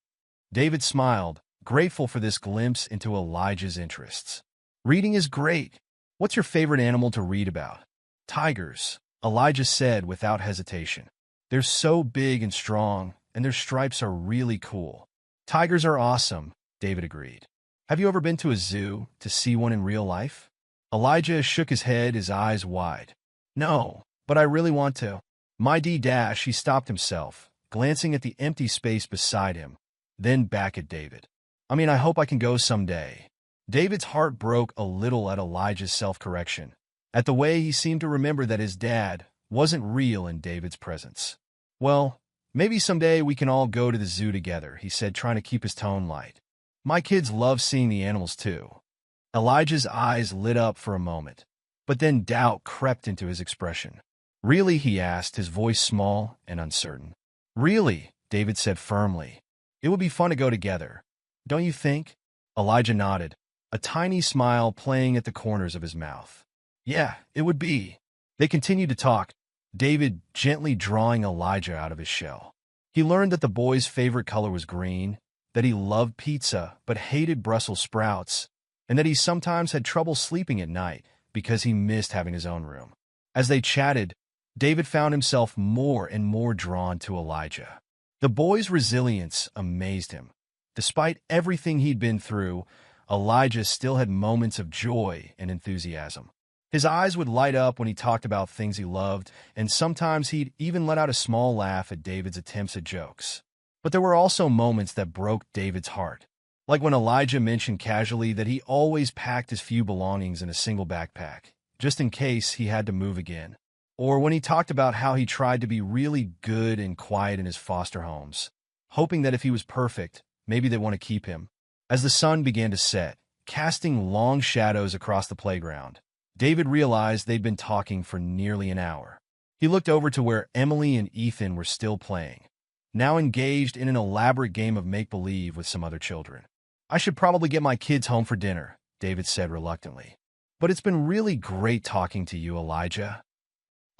David smiled, grateful for this glimpse into Elijah's interests. Reading is great. What's your favorite animal to read about? Tigers, Elijah said without hesitation. They're so big and strong, and their stripes are really cool. Tigers are awesome, David agreed. Have you ever been to a zoo to see one in real life? Elijah shook his head, his eyes wide. No, but I really want to. My D-dash, he stopped himself, glancing at the empty space beside him, then back at David. I mean, I hope I can go someday. David's heart broke a little at Elijah's self-correction, at the way he seemed to remember that his dad wasn't real in David's presence. Well, maybe someday we can all go to the zoo together, he said, trying to keep his tone light. My kids love seeing the animals too. Elijah's eyes lit up for a moment, but then doubt crept into his expression. Really, he asked, his voice small and uncertain. Really, David said firmly. It would be fun to go together. Don't you think? Elijah nodded, a tiny smile playing at the corners of his mouth. Yeah, it would be. They continued to talk, David gently drawing Elijah out of his shell. He learned that the boy's favorite color was green, that he loved pizza but hated Brussels sprouts, and that he sometimes had trouble sleeping at night because he missed having his own room. As they chatted, David found himself more and more drawn to Elijah. The boy's resilience amazed him. Despite everything he'd been through, Elijah still had moments of joy and enthusiasm. His eyes would light up when he talked about things he loved, and sometimes he'd even let out a small laugh at David's attempts at jokes. But there were also moments that broke David's heart, like when Elijah mentioned casually that he always packed his few belongings in a single backpack, just in case he had to move again. Or when he talked about how he tried to be really good and quiet in his foster homes, hoping that if he was perfect, maybe they'd want to keep him. As the sun began to set, casting long shadows across the playground, David realized they'd been talking for nearly an hour. He looked over to where Emily and Ethan were still playing, now engaged in an elaborate game of make-believe with some other children. I should probably get my kids home for dinner, David said reluctantly. But it's been really great talking to you, Elijah.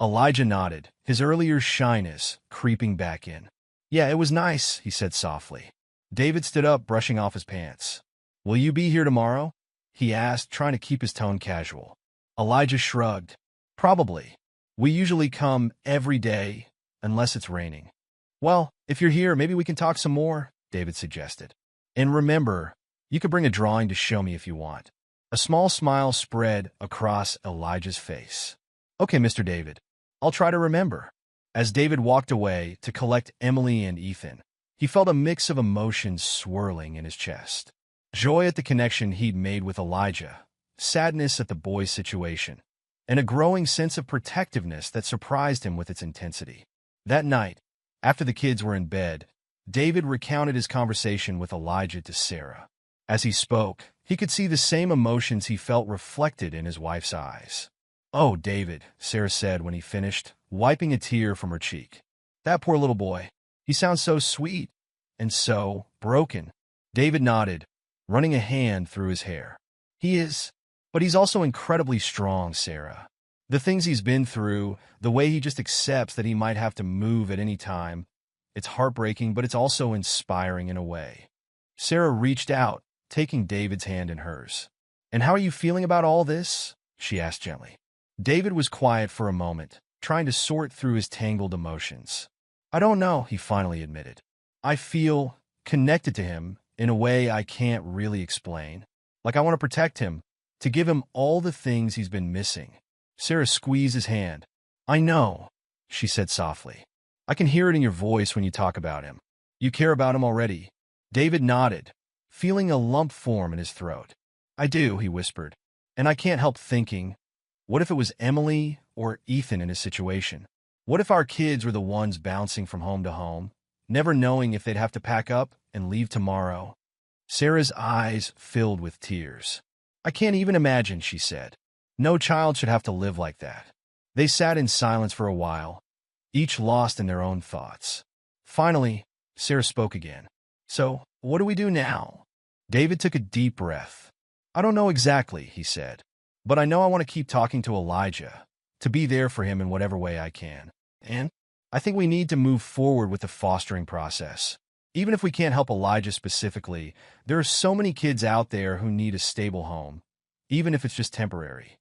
Elijah nodded, his earlier shyness creeping back in. Yeah, it was nice, he said softly. David stood up, brushing off his pants. Will you be here tomorrow? He asked, trying to keep his tone casual. Elijah shrugged. Probably. We usually come every day, unless it's raining. Well, if you're here, maybe we can talk some more, David suggested. And remember, you could bring a drawing to show me if you want. A small smile spread across Elijah's face. Okay, Mr. David, I'll try to remember. As David walked away to collect Emily and Ethan, he felt a mix of emotions swirling in his chest. Joy at the connection he'd made with Elijah, sadness at the boy's situation, and a growing sense of protectiveness that surprised him with its intensity. That night, after the kids were in bed, David recounted his conversation with Elijah to Sarah. As he spoke, he could see the same emotions he felt reflected in his wife's eyes. "Oh, David," Sarah said when he finished, wiping a tear from her cheek. "That poor little boy. He sounds so sweet and so broken." David nodded, running a hand through his hair. "He is, but he's also incredibly strong, Sarah. The things he's been through, the way he just accepts that he might have to move at any time, it's heartbreaking, but it's also inspiring in a way." Sarah reached out, taking David's hand in hers. "And how are you feeling about all this?" she asked gently. David was quiet for a moment, trying to sort through his tangled emotions. "I don't know," he finally admitted. "I feel connected to him in a way I can't really explain. Like I want to protect him, to give him all the things he's been missing." Sarah squeezed his hand. "I know," she said softly. "I can hear it in your voice when you talk about him. You care about him already." David nodded, feeling a lump form in his throat. "I do," he whispered. "And I can't help thinking, what if it was Emily or Ethan in his situation? What if our kids were the ones bouncing from home to home, never knowing if they'd have to pack up and leave tomorrow?" Sarah's eyes filled with tears. "I can't even imagine," she said. "No child should have to live like that." They sat in silence for a while, each lost in their own thoughts. Finally, Sarah spoke again. "So, what do we do now?" David took a deep breath. "I don't know exactly," he said. "But I know I want to keep talking to Elijah, to be there for him in whatever way I can. And I think we need to move forward with the fostering process. Even if we can't help Elijah specifically, there are so many kids out there who need a stable home, even if it's just temporary."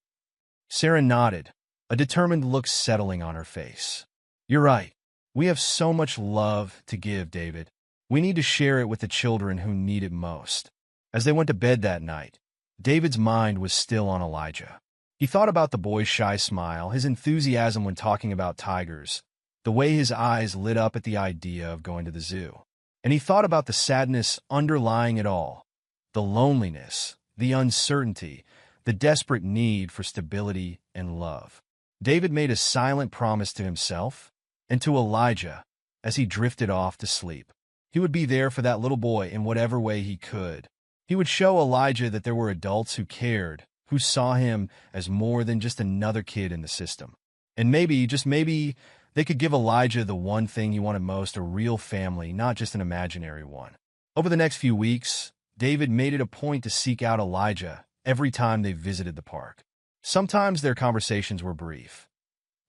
Sarah nodded, a determined look settling on her face. "You're right. We have so much love to give, David. We need to share it with the children who need it most." As they went to bed that night, David's mind was still on Elijah. He thought about the boy's shy smile, his enthusiasm when talking about tigers, the way his eyes lit up at the idea of going to the zoo. And he thought about the sadness underlying it all, the loneliness, the uncertainty, the desperate need for stability and love. David made a silent promise to himself and to Elijah as he drifted off to sleep. He would be there for that little boy in whatever way he could. He would show Elijah that there were adults who cared, who saw him as more than just another kid in the system. And maybe, just maybe, they could give Elijah the one thing he wanted most, a real family, not just an imaginary one. Over the next few weeks, David made it a point to seek out Elijah every time they visited the park. Sometimes their conversations were brief.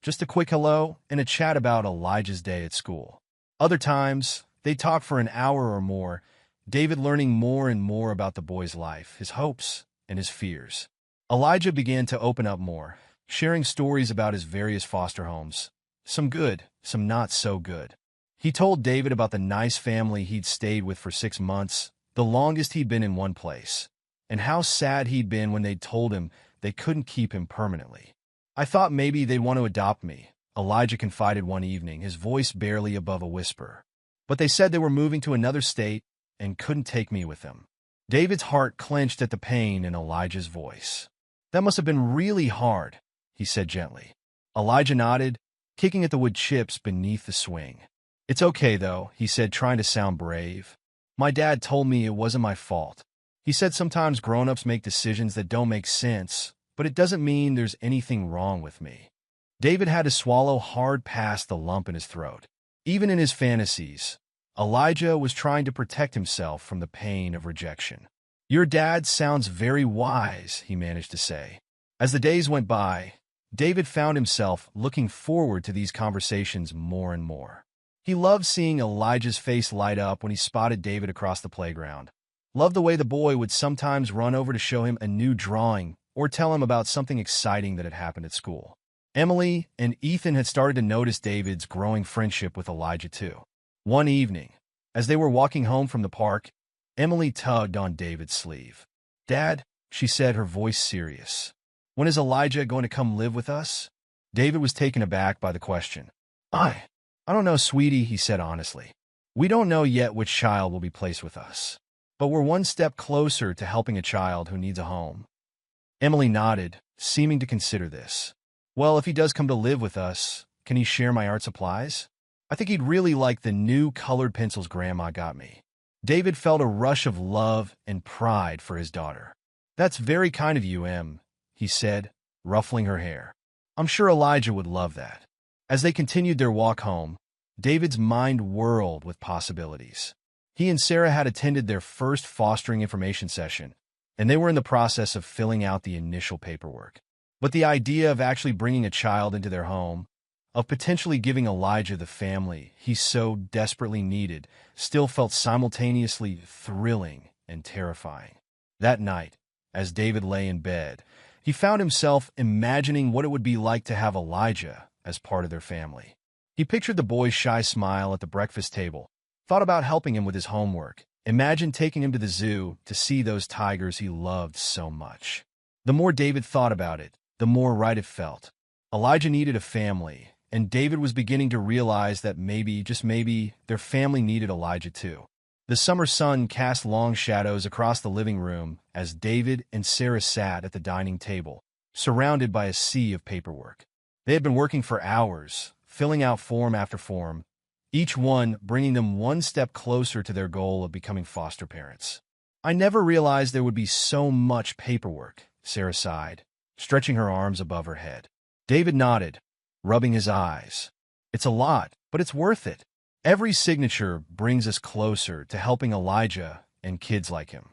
Just a quick hello and a chat about Elijah's day at school. Other times, they talked for an hour or more, David learning more and more about the boy's life, his hopes, and his fears. Elijah began to open up more, sharing stories about his various foster homes, some good, some not so good. He told David about the nice family he'd stayed with for 6 months, the longest he'd been in one place, and how sad he'd been when they'd told him they couldn't keep him permanently. "I thought maybe they'd want to adopt me," Elijah confided one evening, his voice barely above a whisper. "But they said they were moving to another state and couldn't take me with them." David's heart clenched at the pain in Elijah's voice. "That must have been really hard," he said gently. Elijah nodded, kicking at the wood chips beneath the swing. "It's okay, though," he said, trying to sound brave. "My dad told me it wasn't my fault. He said sometimes grown-ups make decisions that don't make sense, but it doesn't mean there's anything wrong with me." David had to swallow hard past the lump in his throat. Even in his fantasies, Elijah was trying to protect himself from the pain of rejection. "Your dad sounds very wise," he managed to say. As the days went by, David found himself looking forward to these conversations more and more. He loved seeing Elijah's face light up when he spotted David across the playground. Loved the way the boy would sometimes run over to show him a new drawing or tell him about something exciting that had happened at school. Emily and Ethan had started to notice David's growing friendship with Elijah too. One evening, as they were walking home from the park, Emily tugged on David's sleeve. "Dad," she said, her voice serious, "when is Elijah going to come live with us?" David was taken aback by the question. I don't know, sweetie," he said honestly. "We don't know yet which child will be placed with us. But we're one step closer to helping a child who needs a home." Emily nodded, seeming to consider this. "Well, if he does come to live with us, can he share my art supplies? I think he'd really like the new colored pencils Grandma got me." David felt a rush of love and pride for his daughter. "That's very kind of you, Em," he said, ruffling her hair. "I'm sure Elijah would love that." As they continued their walk home, David's mind whirled with possibilities. He and Sarah had attended their first fostering information session, and they were in the process of filling out the initial paperwork. But the idea of actually bringing a child into their home, of potentially giving Elijah the family he so desperately needed, still felt simultaneously thrilling and terrifying. That night, as David lay in bed, he found himself imagining what it would be like to have Elijah as part of their family. He pictured the boy's shy smile at the breakfast table, thought about helping him with his homework, imagined taking him to the zoo to see those tigers he loved so much. The more David thought about it, the more right it felt. Elijah needed a family, and David was beginning to realize that maybe, just maybe, their family needed Elijah too. The summer sun cast long shadows across the living room as David and Sarah sat at the dining table, surrounded by a sea of paperwork. They had been working for hours, filling out form after form, each one bringing them one step closer to their goal of becoming foster parents. "I never realized there would be so much paperwork," Sarah sighed, stretching her arms above her head. David nodded, rubbing his eyes. "It's a lot, but it's worth it. Every signature brings us closer to helping Elijah and kids like him."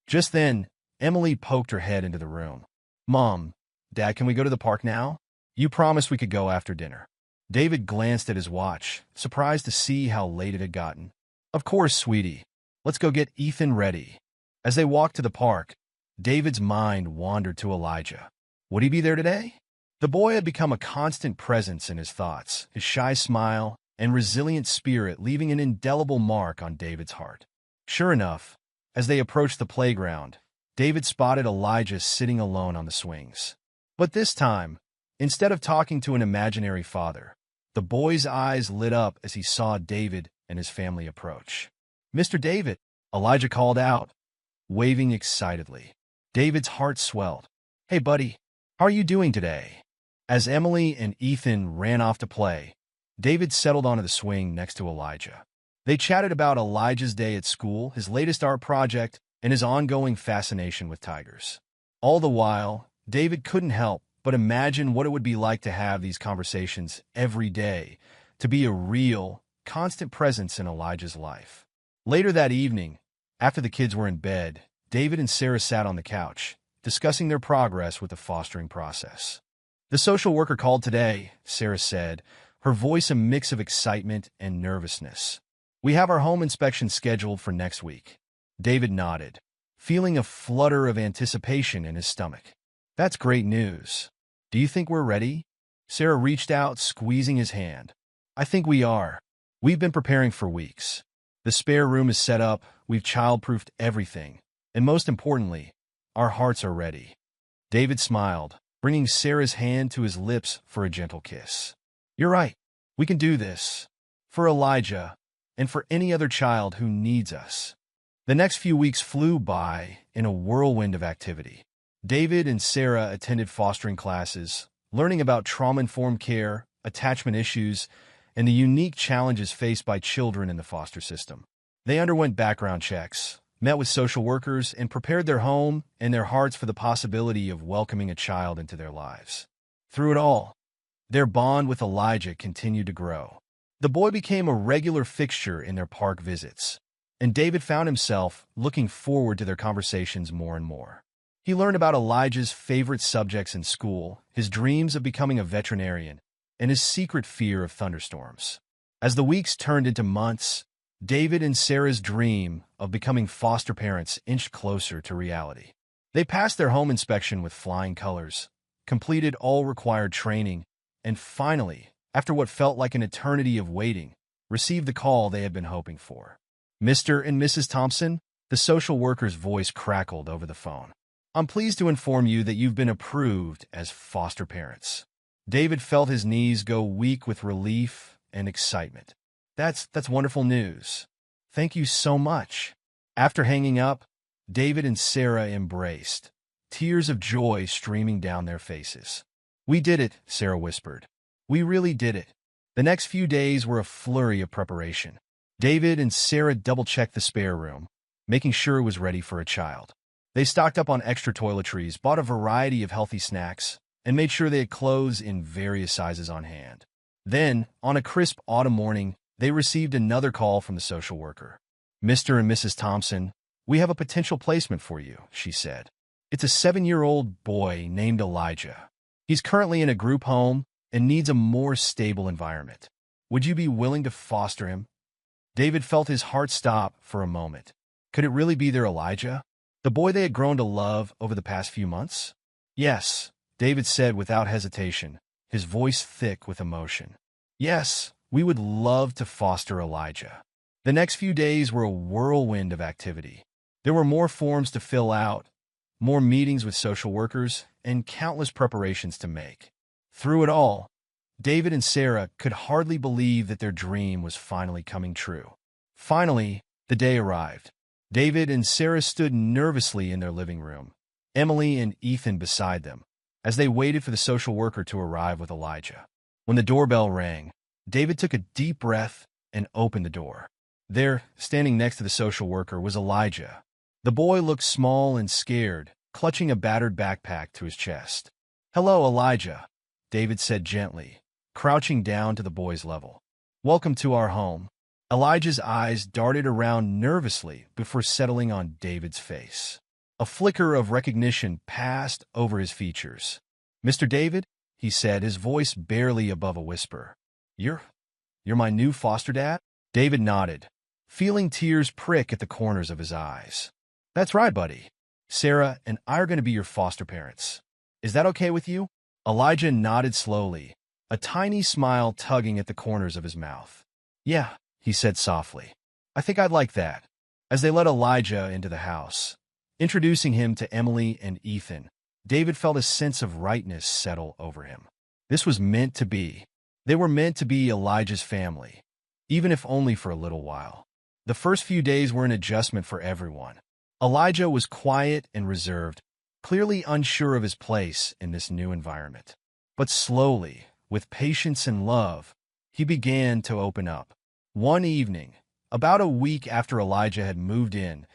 Just then, Emily poked her head into the room. "Mom, Dad, can we go to the park now? You promised we could go after dinner." David glanced at his watch, surprised to see how late it had gotten. "Of course, sweetie. Let's go get Ethan ready." As they walked to the park, David's mind wandered to Elijah. Would he be there today? The boy had become a constant presence in his thoughts, his shy smile and resilient spirit leaving an indelible mark on David's heart. Sure enough, as they approached the playground, David spotted Elijah sitting alone on the swings. But this time, instead of talking to an imaginary father, the boy's eyes lit up as he saw David and his family approach. "Mr. David," Elijah called out, waving excitedly. David's heart swelled. "Hey, buddy, how are you doing today?" As Emily and Ethan ran off to play, David settled onto the swing next to Elijah. They chatted about Elijah's day at school, his latest art project, and his ongoing fascination with tigers. All the while, David couldn't help but imagine what it would be like to have these conversations every day, to be a real, constant presence in Elijah's life. Later that evening, after the kids were in bed, David and Sarah sat on the couch, discussing their progress with the fostering process. "The social worker called today," Sarah said, her voice a mix of excitement and nervousness. "We have our home inspection scheduled for next week." David nodded, feeling a flutter of anticipation in his stomach. "That's great news. Do you think we're ready?" Sarah reached out, squeezing his hand. "I think we are. We've been preparing for weeks. The spare room is set up, we've child-proofed everything, and most importantly, our hearts are ready." David smiled, bringing Sarah's hand to his lips for a gentle kiss. "You're right. We can do this. For Elijah, and for any other child who needs us." The next few weeks flew by in a whirlwind of activity. David and Sarah attended fostering classes, learning about trauma-informed care, attachment issues, and the unique challenges faced by children in the foster system. They underwent background checks, met with social workers, and prepared their home and their hearts for the possibility of welcoming a child into their lives. Through it all, their bond with Elijah continued to grow. The boy became a regular fixture in their park visits, and David found himself looking forward to their conversations more and more. He learned about Elijah's favorite subjects in school, his dreams of becoming a veterinarian, and his secret fear of thunderstorms. As the weeks turned into months, David and Sarah's dream of becoming foster parents inched closer to reality. They passed their home inspection with flying colors, completed all required training, and finally, after what felt like an eternity of waiting, received the call they had been hoping for. Mr. and Mrs. Thompson, the social worker's voice crackled over the phone. I'm pleased to inform you that you've been approved as foster parents. David felt his knees go weak with relief and excitement. That's wonderful news. Thank you so much. After hanging up, David and Sarah embraced, tears of joy streaming down their faces. We did it, Sarah whispered. We really did it. The next few days were a flurry of preparation. David and Sarah double-checked the spare room, making sure it was ready for a child. They stocked up on extra toiletries, bought a variety of healthy snacks, and made sure they had clothes in various sizes on hand. Then, on a crisp autumn morning, they received another call from the social worker. Mr. and Mrs. Thompson, we have a potential placement for you, she said. It's a 7-year-old boy named Elijah. He's currently in a group home and needs a more stable environment. Would you be willing to foster him? David felt his heart stop for a moment. Could it really be their Elijah? The boy they had grown to love over the past few months? Yes, David said without hesitation, his voice thick with emotion. Yes, we would love to foster Elijah. The next few days were a whirlwind of activity. There were more forms to fill out, more meetings with social workers, and countless preparations to make. Through it all, David and Sarah could hardly believe that their dream was finally coming true. Finally, the day arrived. David and Sarah stood nervously in their living room, Emily and Ethan beside them, as they waited for the social worker to arrive with Elijah. When the doorbell rang, David took a deep breath and opened the door. There, standing next to the social worker, was Elijah. The boy looked small and scared, clutching a battered backpack to his chest. "Hello, Elijah," David said gently, crouching down to the boy's level. "Welcome to our home." Elijah's eyes darted around nervously before settling on David's face. A flicker of recognition passed over his features. "Mr. David," he said, his voice barely above a whisper. You're my new foster dad?" David nodded, feeling tears prick at the corners of his eyes. "That's right, buddy. Sarah and I are going to be your foster parents. Is that okay with you?" Elijah nodded slowly, a tiny smile tugging at the corners of his mouth. "Yeah," he said softly. "I think I'd like that." As they let Elijah into the house, introducing him to Emily and Ethan, David felt a sense of rightness settle over him. This was meant to be. They were meant to be Elijah's family, even if only for a little while. The first few days were an adjustment for everyone. Elijah was quiet and reserved, clearly unsure of his place in this new environment. But slowly, with patience and love, he began to open up. One evening, about a week after Elijah had moved in,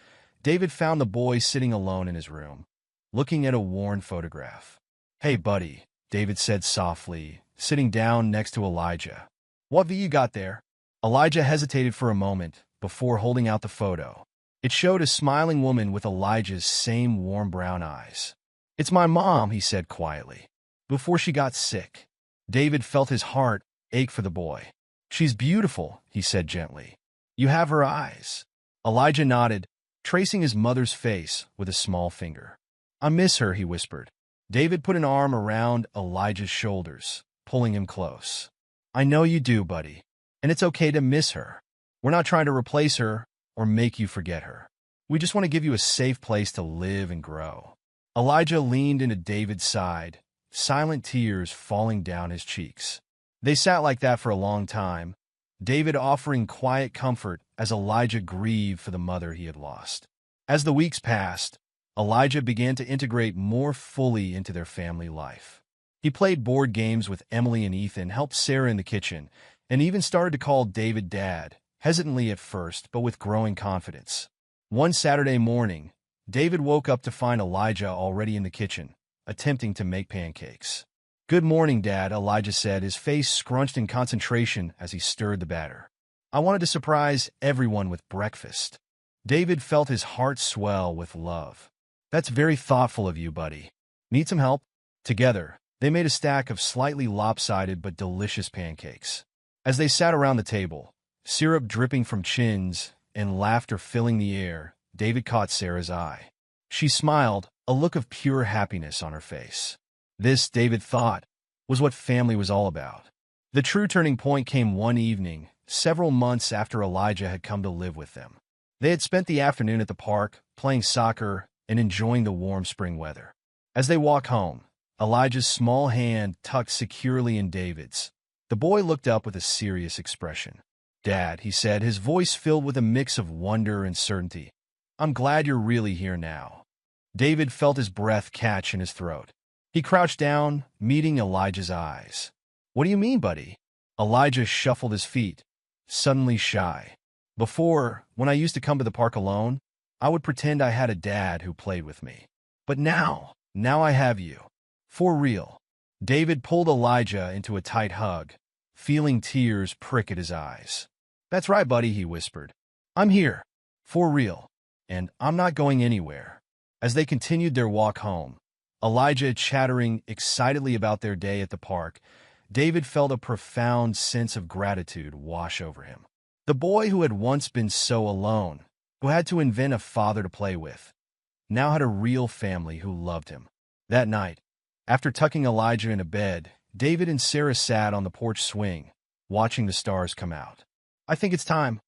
David found the boy sitting alone in his room, looking at a worn photograph. "Hey, buddy," David said softly, sitting down next to Elijah. "What have you got there?" Elijah hesitated for a moment before holding out the photo. It showed a smiling woman with Elijah's same warm brown eyes. "It's my mom," he said quietly, "before she got sick." David felt his heart ache for the boy. "She's beautiful," he said gently. "You have her eyes." Elijah nodded, tracing his mother's face with a small finger. "I miss her," he whispered. David put an arm around Elijah's shoulders, pulling him close. "I know you do, buddy, and it's okay to miss her. We're not trying to replace her or make you forget her. We just want to give you a safe place to live and grow." Elijah leaned into David's side, silent tears falling down his cheeks. They sat like that for a long time, David offering quiet comfort as Elijah grieved for the mother he had lost. As the weeks passed, Elijah began to integrate more fully into their family life. He played board games with Emily and Ethan, helped Sarah in the kitchen, and even started to call David Dad, hesitantly at first, but with growing confidence. One Saturday morning, David woke up to find Elijah already in the kitchen, attempting to make pancakes. "Good morning, Dad," Elijah said, his face scrunched in concentration as he stirred the batter. "I wanted to surprise everyone with breakfast." David felt his heart swell with love. "That's very thoughtful of you, buddy. Need some help?" Together, they made a stack of slightly lopsided but delicious pancakes. As they sat around the table, syrup dripping from chins and laughter filling the air, David caught Sarah's eye. She smiled, a look of pure happiness on her face. This, David thought, was what family was all about. The true turning point came one evening, several months after Elijah had come to live with them. They had spent the afternoon at the park, playing soccer and enjoying the warm spring weather. As they walked home, Elijah's small hand tucked securely in David's. The boy looked up with a serious expression. "Dad," he said, his voice filled with a mix of wonder and certainty, "I'm glad you're really here now." David felt his breath catch in his throat. He crouched down, meeting Elijah's eyes. "What do you mean, buddy?" Elijah shuffled his feet, suddenly shy. "Before, when I used to come to the park alone, I would pretend I had a dad who played with me. But now I have you. For real." David pulled Elijah into a tight hug, feeling tears prick at his eyes. "That's right, buddy," he whispered. "I'm here. For real. And I'm not going anywhere." As they continued their walk home, Elijah chattering excitedly about their day at the park, David felt a profound sense of gratitude wash over him. The boy who had once been so alone, who had to invent a father to play with, now had a real family who loved him. That night, after tucking Elijah into bed, David and Sarah sat on the porch swing, watching the stars come out. "I think it's time,"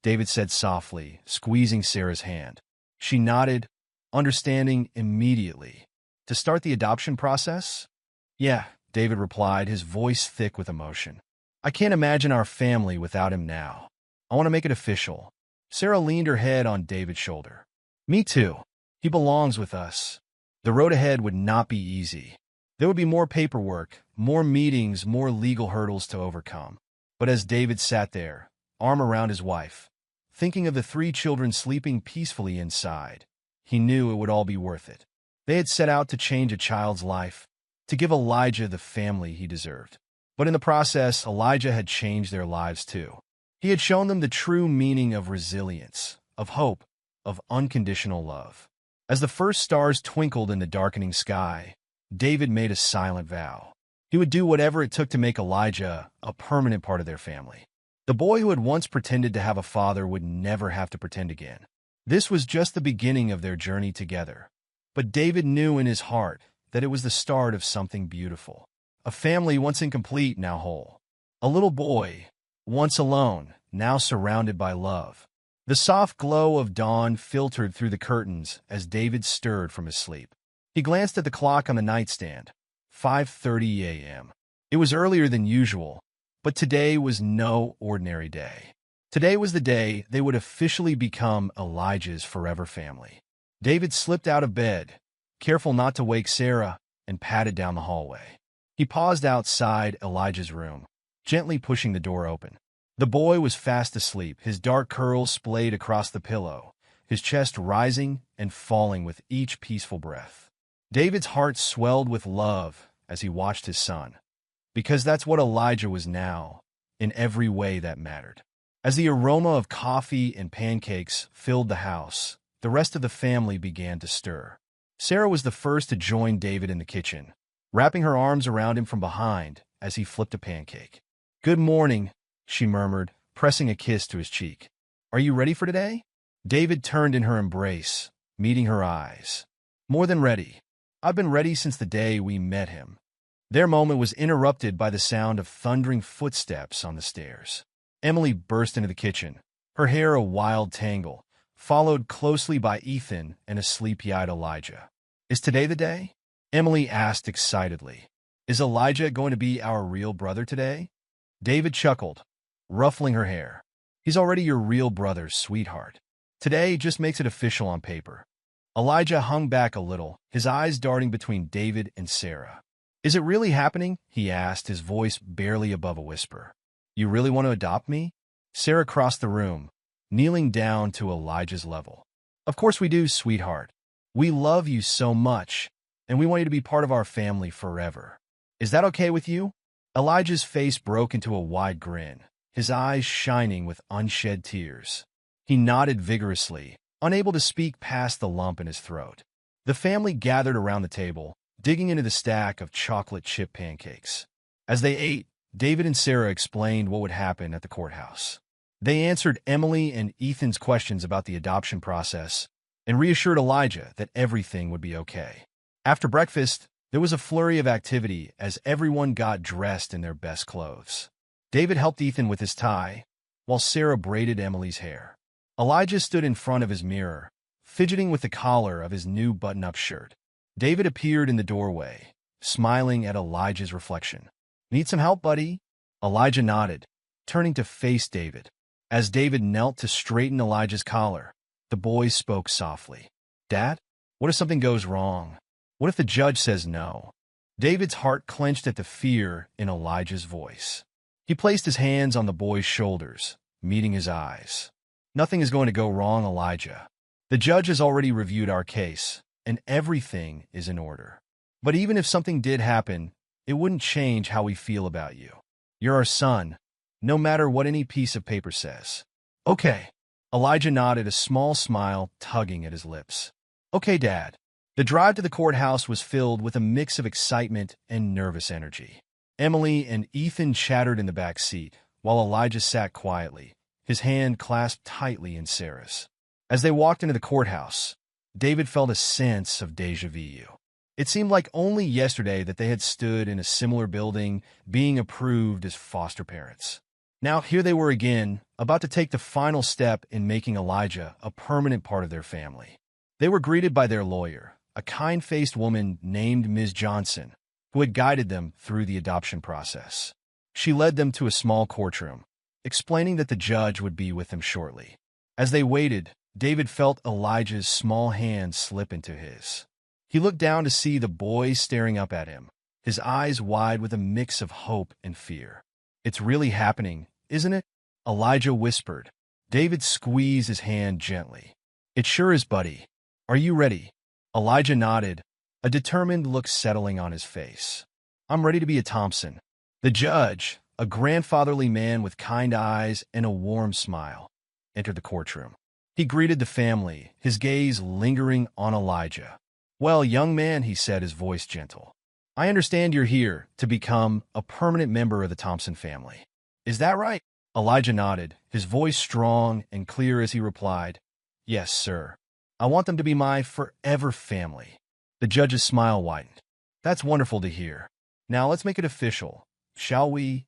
David said softly, squeezing Sarah's hand. She nodded, understanding immediately. "To start the adoption process?" "Yeah," David replied, his voice thick with emotion. "I can't imagine our family without him now. I want to make it official." Sarah leaned her head on David's shoulder. "Me too. He belongs with us." The road ahead would not be easy. There would be more paperwork, more meetings, more legal hurdles to overcome. But as David sat there, arm around his wife, thinking of the 3 children sleeping peacefully inside, he knew it would all be worth it. They had set out to change a child's life, to give Elijah the family he deserved. But in the process, Elijah had changed their lives too. He had shown them the true meaning of resilience, of hope, of unconditional love. As the first stars twinkled in the darkening sky, David made a silent vow. He would do whatever it took to make Elijah a permanent part of their family. The boy who had once pretended to have a father would never have to pretend again. This was just the beginning of their journey together. But David knew in his heart that it was the start of something beautiful. A family once incomplete, now whole. A little boy, once alone, now surrounded by love. The soft glow of dawn filtered through the curtains as David stirred from his sleep. He glanced at the clock on the nightstand. 5:30 a.m. It was earlier than usual, but today was no ordinary day. Today was the day they would officially become Elijah's forever family. David slipped out of bed, careful not to wake Sarah, and padded down the hallway. He paused outside Elijah's room, gently pushing the door open. The boy was fast asleep, his dark curls splayed across the pillow, his chest rising and falling with each peaceful breath. David's heart swelled with love as he watched his son, because that's what Elijah was now, in every way that mattered. As the aroma of coffee and pancakes filled the house, the rest of the family began to stir. Sarah was the first to join David in the kitchen, wrapping her arms around him from behind as he flipped a pancake. "Good morning," she murmured, pressing a kiss to his cheek. "Are you ready for today?" David turned in her embrace, meeting her eyes. "More than ready. I've been ready since the day we met him." Their moment was interrupted by the sound of thundering footsteps on the stairs. Emily burst into the kitchen, her hair a wild tangle, followed closely by Ethan and a sleepy-eyed Elijah. "Is today the day?" Emily asked excitedly. "Is Elijah going to be our real brother today?" David chuckled, ruffling her hair. "He's already your real brother, sweetheart. Today just makes it official on paper." Elijah hung back a little, his eyes darting between David and Sarah. "Is it really happening?" he asked, his voice barely above a whisper. "You really want to adopt me?" Sarah crossed the room, kneeling down to Elijah's level. "Of course we do, sweetheart. We love you so much, and we want you to be part of our family forever. Is that okay with you?" Elijah's face broke into a wide grin, his eyes shining with unshed tears. He nodded vigorously, unable to speak past the lump in his throat. The family gathered around the table, digging into the stack of chocolate chip pancakes. As they ate, David and Sarah explained what would happen at the courthouse. They answered Emily and Ethan's questions about the adoption process and reassured Elijah that everything would be okay. After breakfast, There was a flurry of activity as everyone got dressed in their best clothes. David helped Ethan with his tie, while Sarah braided Emily's hair. Elijah stood in front of his mirror, fidgeting with the collar of his new button-up shirt. David appeared in the doorway, smiling at Elijah's reflection. "Need some help, buddy?" Elijah nodded, turning to face David. As David knelt to straighten Elijah's collar, the boy spoke softly. "Dad, what if something goes wrong? What if the judge says no?" David's heart clenched at the fear in Elijah's voice. He placed his hands on the boy's shoulders, meeting his eyes. "Nothing is going to go wrong, Elijah. The judge has already reviewed our case, and everything is in order. But even if something did happen, it wouldn't change how we feel about you. You're our son, no matter what any piece of paper says." "Okay." Elijah nodded, a small smile tugging at his lips. "Okay, Dad." The drive to the courthouse was filled with a mix of excitement and nervous energy. Emily and Ethan chattered in the back seat, while Elijah sat quietly, his hand clasped tightly in Sarah's. As they walked into the courthouse, David felt a sense of déjà vu. It seemed like only yesterday that they had stood in a similar building, being approved as foster parents. Now here they were again, about to take the final step in making Elijah a permanent part of their family. They were greeted by their lawyer, a kind-faced woman named Ms. Johnson, who had guided them through the adoption process. She led them to a small courtroom, explaining that the judge would be with them shortly. As they waited, David felt Elijah's small hand slip into his. He looked down to see the boy staring up at him, his eyes wide with a mix of hope and fear. "It's really happening, isn't it?" Elijah whispered. David squeezed his hand gently. "It sure is, buddy. Are you ready?" Elijah nodded, a determined look settling on his face. "I'm ready to be a Thompson." The judge, a grandfatherly man with kind eyes and a warm smile, entered the courtroom. He greeted the family, his gaze lingering on Elijah. "Well, young man," he said, his voice gentle, "I understand you're here to become a permanent member of the Thompson family. Is that right?" Elijah nodded, his voice strong and clear as he replied, "Yes, sir. I want them to be my forever family." The judge's smile widened. "That's wonderful to hear. Now let's make it official, shall we?"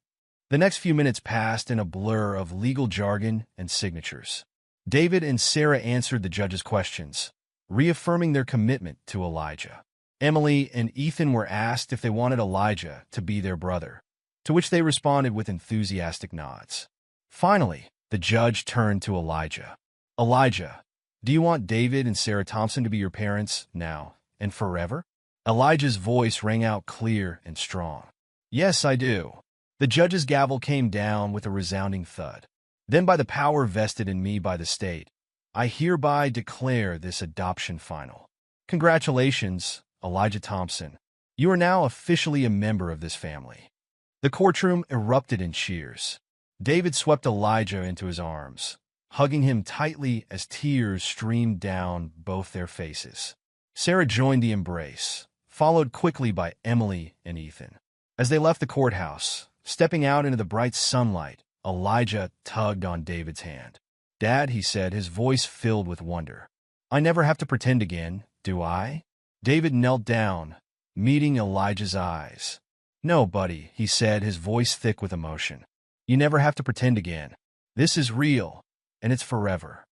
The next few minutes passed in a blur of legal jargon and signatures. David and Sarah answered the judge's questions, reaffirming their commitment to Elijah. Emily and Ethan were asked if they wanted Elijah to be their brother, to which they responded with enthusiastic nods. Finally, the judge turned to Elijah. "Elijah, do you want David and Sarah Thompson to be your parents now and forever?" Elijah's voice rang out clear and strong. "Yes, I do." The judge's gavel came down with a resounding thud. "Then by the power vested in me by the state, I hereby declare this adoption final. Congratulations, Elijah Thompson. You are now officially a member of this family." The courtroom erupted in cheers. David swept Elijah into his arms, hugging him tightly as tears streamed down both their faces. Sarah joined the embrace, followed quickly by Emily and Ethan. As they left the courthouse, stepping out into the bright sunlight, Elijah tugged on David's hand. "Dad," he said, his voice filled with wonder, "I never have to pretend again, do I?" David knelt down, meeting Elijah's eyes. "No, buddy," he said, his voice thick with emotion. "You never have to pretend again. This is real, and it's forever."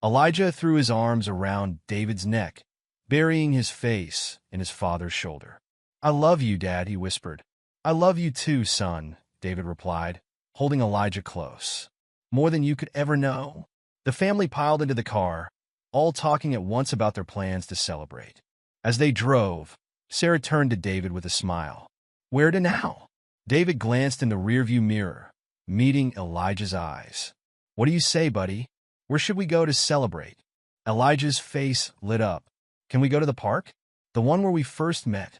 Elijah threw his arms around David's neck, burying his face in his father's shoulder. "I love you, Dad," he whispered. "I love you too, son," David replied, holding Elijah close. "More than you could ever know." The family piled into the car, all talking at once about their plans to celebrate. As they drove, Sarah turned to David with a smile. "Where to now?" David glanced in the rearview mirror, meeting Elijah's eyes. "What do you say, buddy? Where should we go to celebrate?" Elijah's face lit up. "Can we go to the park? The one where we first met?"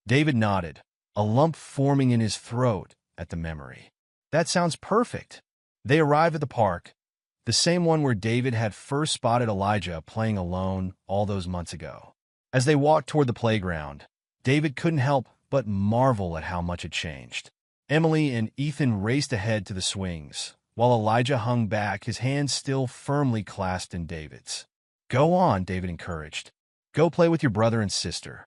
David nodded, a lump forming in his throat at the memory. "That sounds perfect." They arrived at the park, the same one where David had first spotted Elijah playing alone all those months ago. As they walked toward the playground, David couldn't help but marvel at how much had changed. Emily and Ethan raced ahead to the swings, while Elijah hung back, his hands still firmly clasped in David's. "Go on," David encouraged. "Go play with your brother and sister."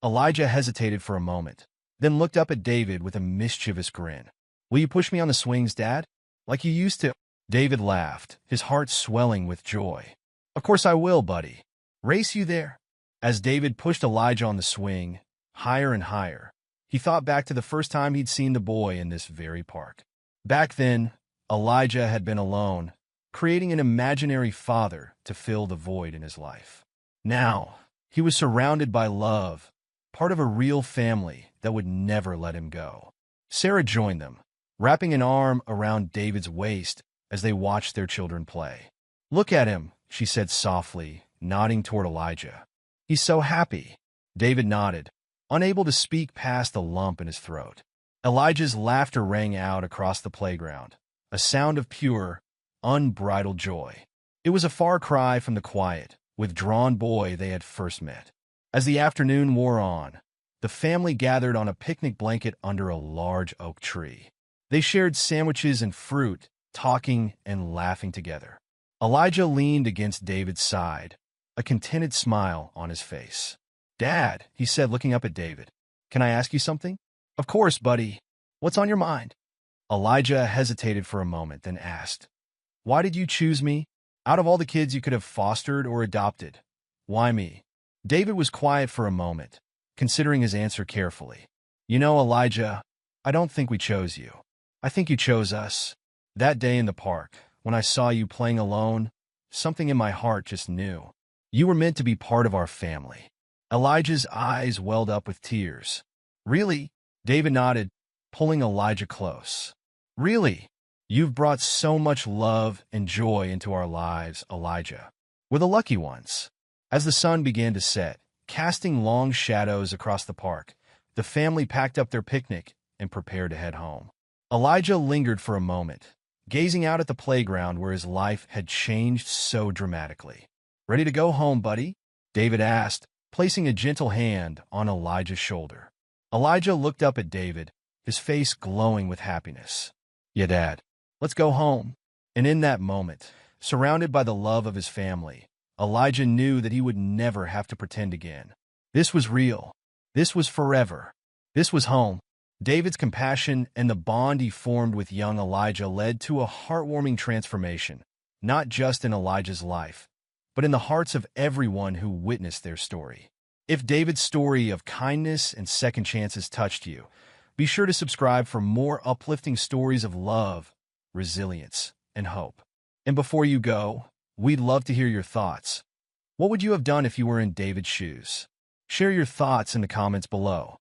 Elijah hesitated for a moment, then looked up at David with a mischievous grin. Will you push me on the swings, Dad? Like you used to? David laughed, his heart swelling with joy. Of course I will, buddy. Race you there? As David pushed Elijah on the swing, higher and higher, he thought back to the first time he'd seen the boy in this very park. Back then, Elijah had been alone, creating an imaginary father to fill the void in his life. Now, he was surrounded by love, part of a real family that would never let him go. Sarah joined them, wrapping an arm around David's waist as they watched their children play. Look at him, she said softly, nodding toward Elijah. He's so happy. David nodded, unable to speak past the lump in his throat. Elijah's laughter rang out across the playground, a sound of pure, unbridled joy. It was a far cry from the quiet, withdrawn boy they had first met. As the afternoon wore on, the family gathered on a picnic blanket under a large oak tree. They shared sandwiches and fruit, talking and laughing together. Elijah leaned against David's side, a contented smile on his face. Dad, he said, looking up at David, can I ask you something? Of course, buddy. What's on your mind? Elijah hesitated for a moment, then asked, why did you choose me? Out of all the kids you could have fostered or adopted, why me? David was quiet for a moment, considering his answer carefully. You know, Elijah, I don't think we chose you. I think you chose us. That day in the park, when I saw you playing alone, something in my heart just knew. You were meant to be part of our family. Elijah's eyes welled up with tears. Really? David nodded, pulling Elijah close. Really? You've brought so much love and joy into our lives, Elijah. We're the lucky ones. As the sun began to set, casting long shadows across the park, the family packed up their picnic and prepared to head home. Elijah lingered for a moment, gazing out at the playground where his life had changed so dramatically. Ready to go home, buddy? David asked, placing a gentle hand on Elijah's shoulder. Elijah looked up at David, his face glowing with happiness. Yeah, Dad, let's go home. And in that moment, surrounded by the love of his family, Elijah knew that he would never have to pretend again. This was real. This was forever. This was home. David's compassion and the bond he formed with young Elijah led to a heartwarming transformation, not just in Elijah's life, but in the hearts of everyone who witnessed their story. If David's story of kindness and second chances touched you, be sure to subscribe for more uplifting stories of love, resilience, and hope. And before you go, we'd love to hear your thoughts. What would you have done if you were in David's shoes? Share your thoughts in the comments below.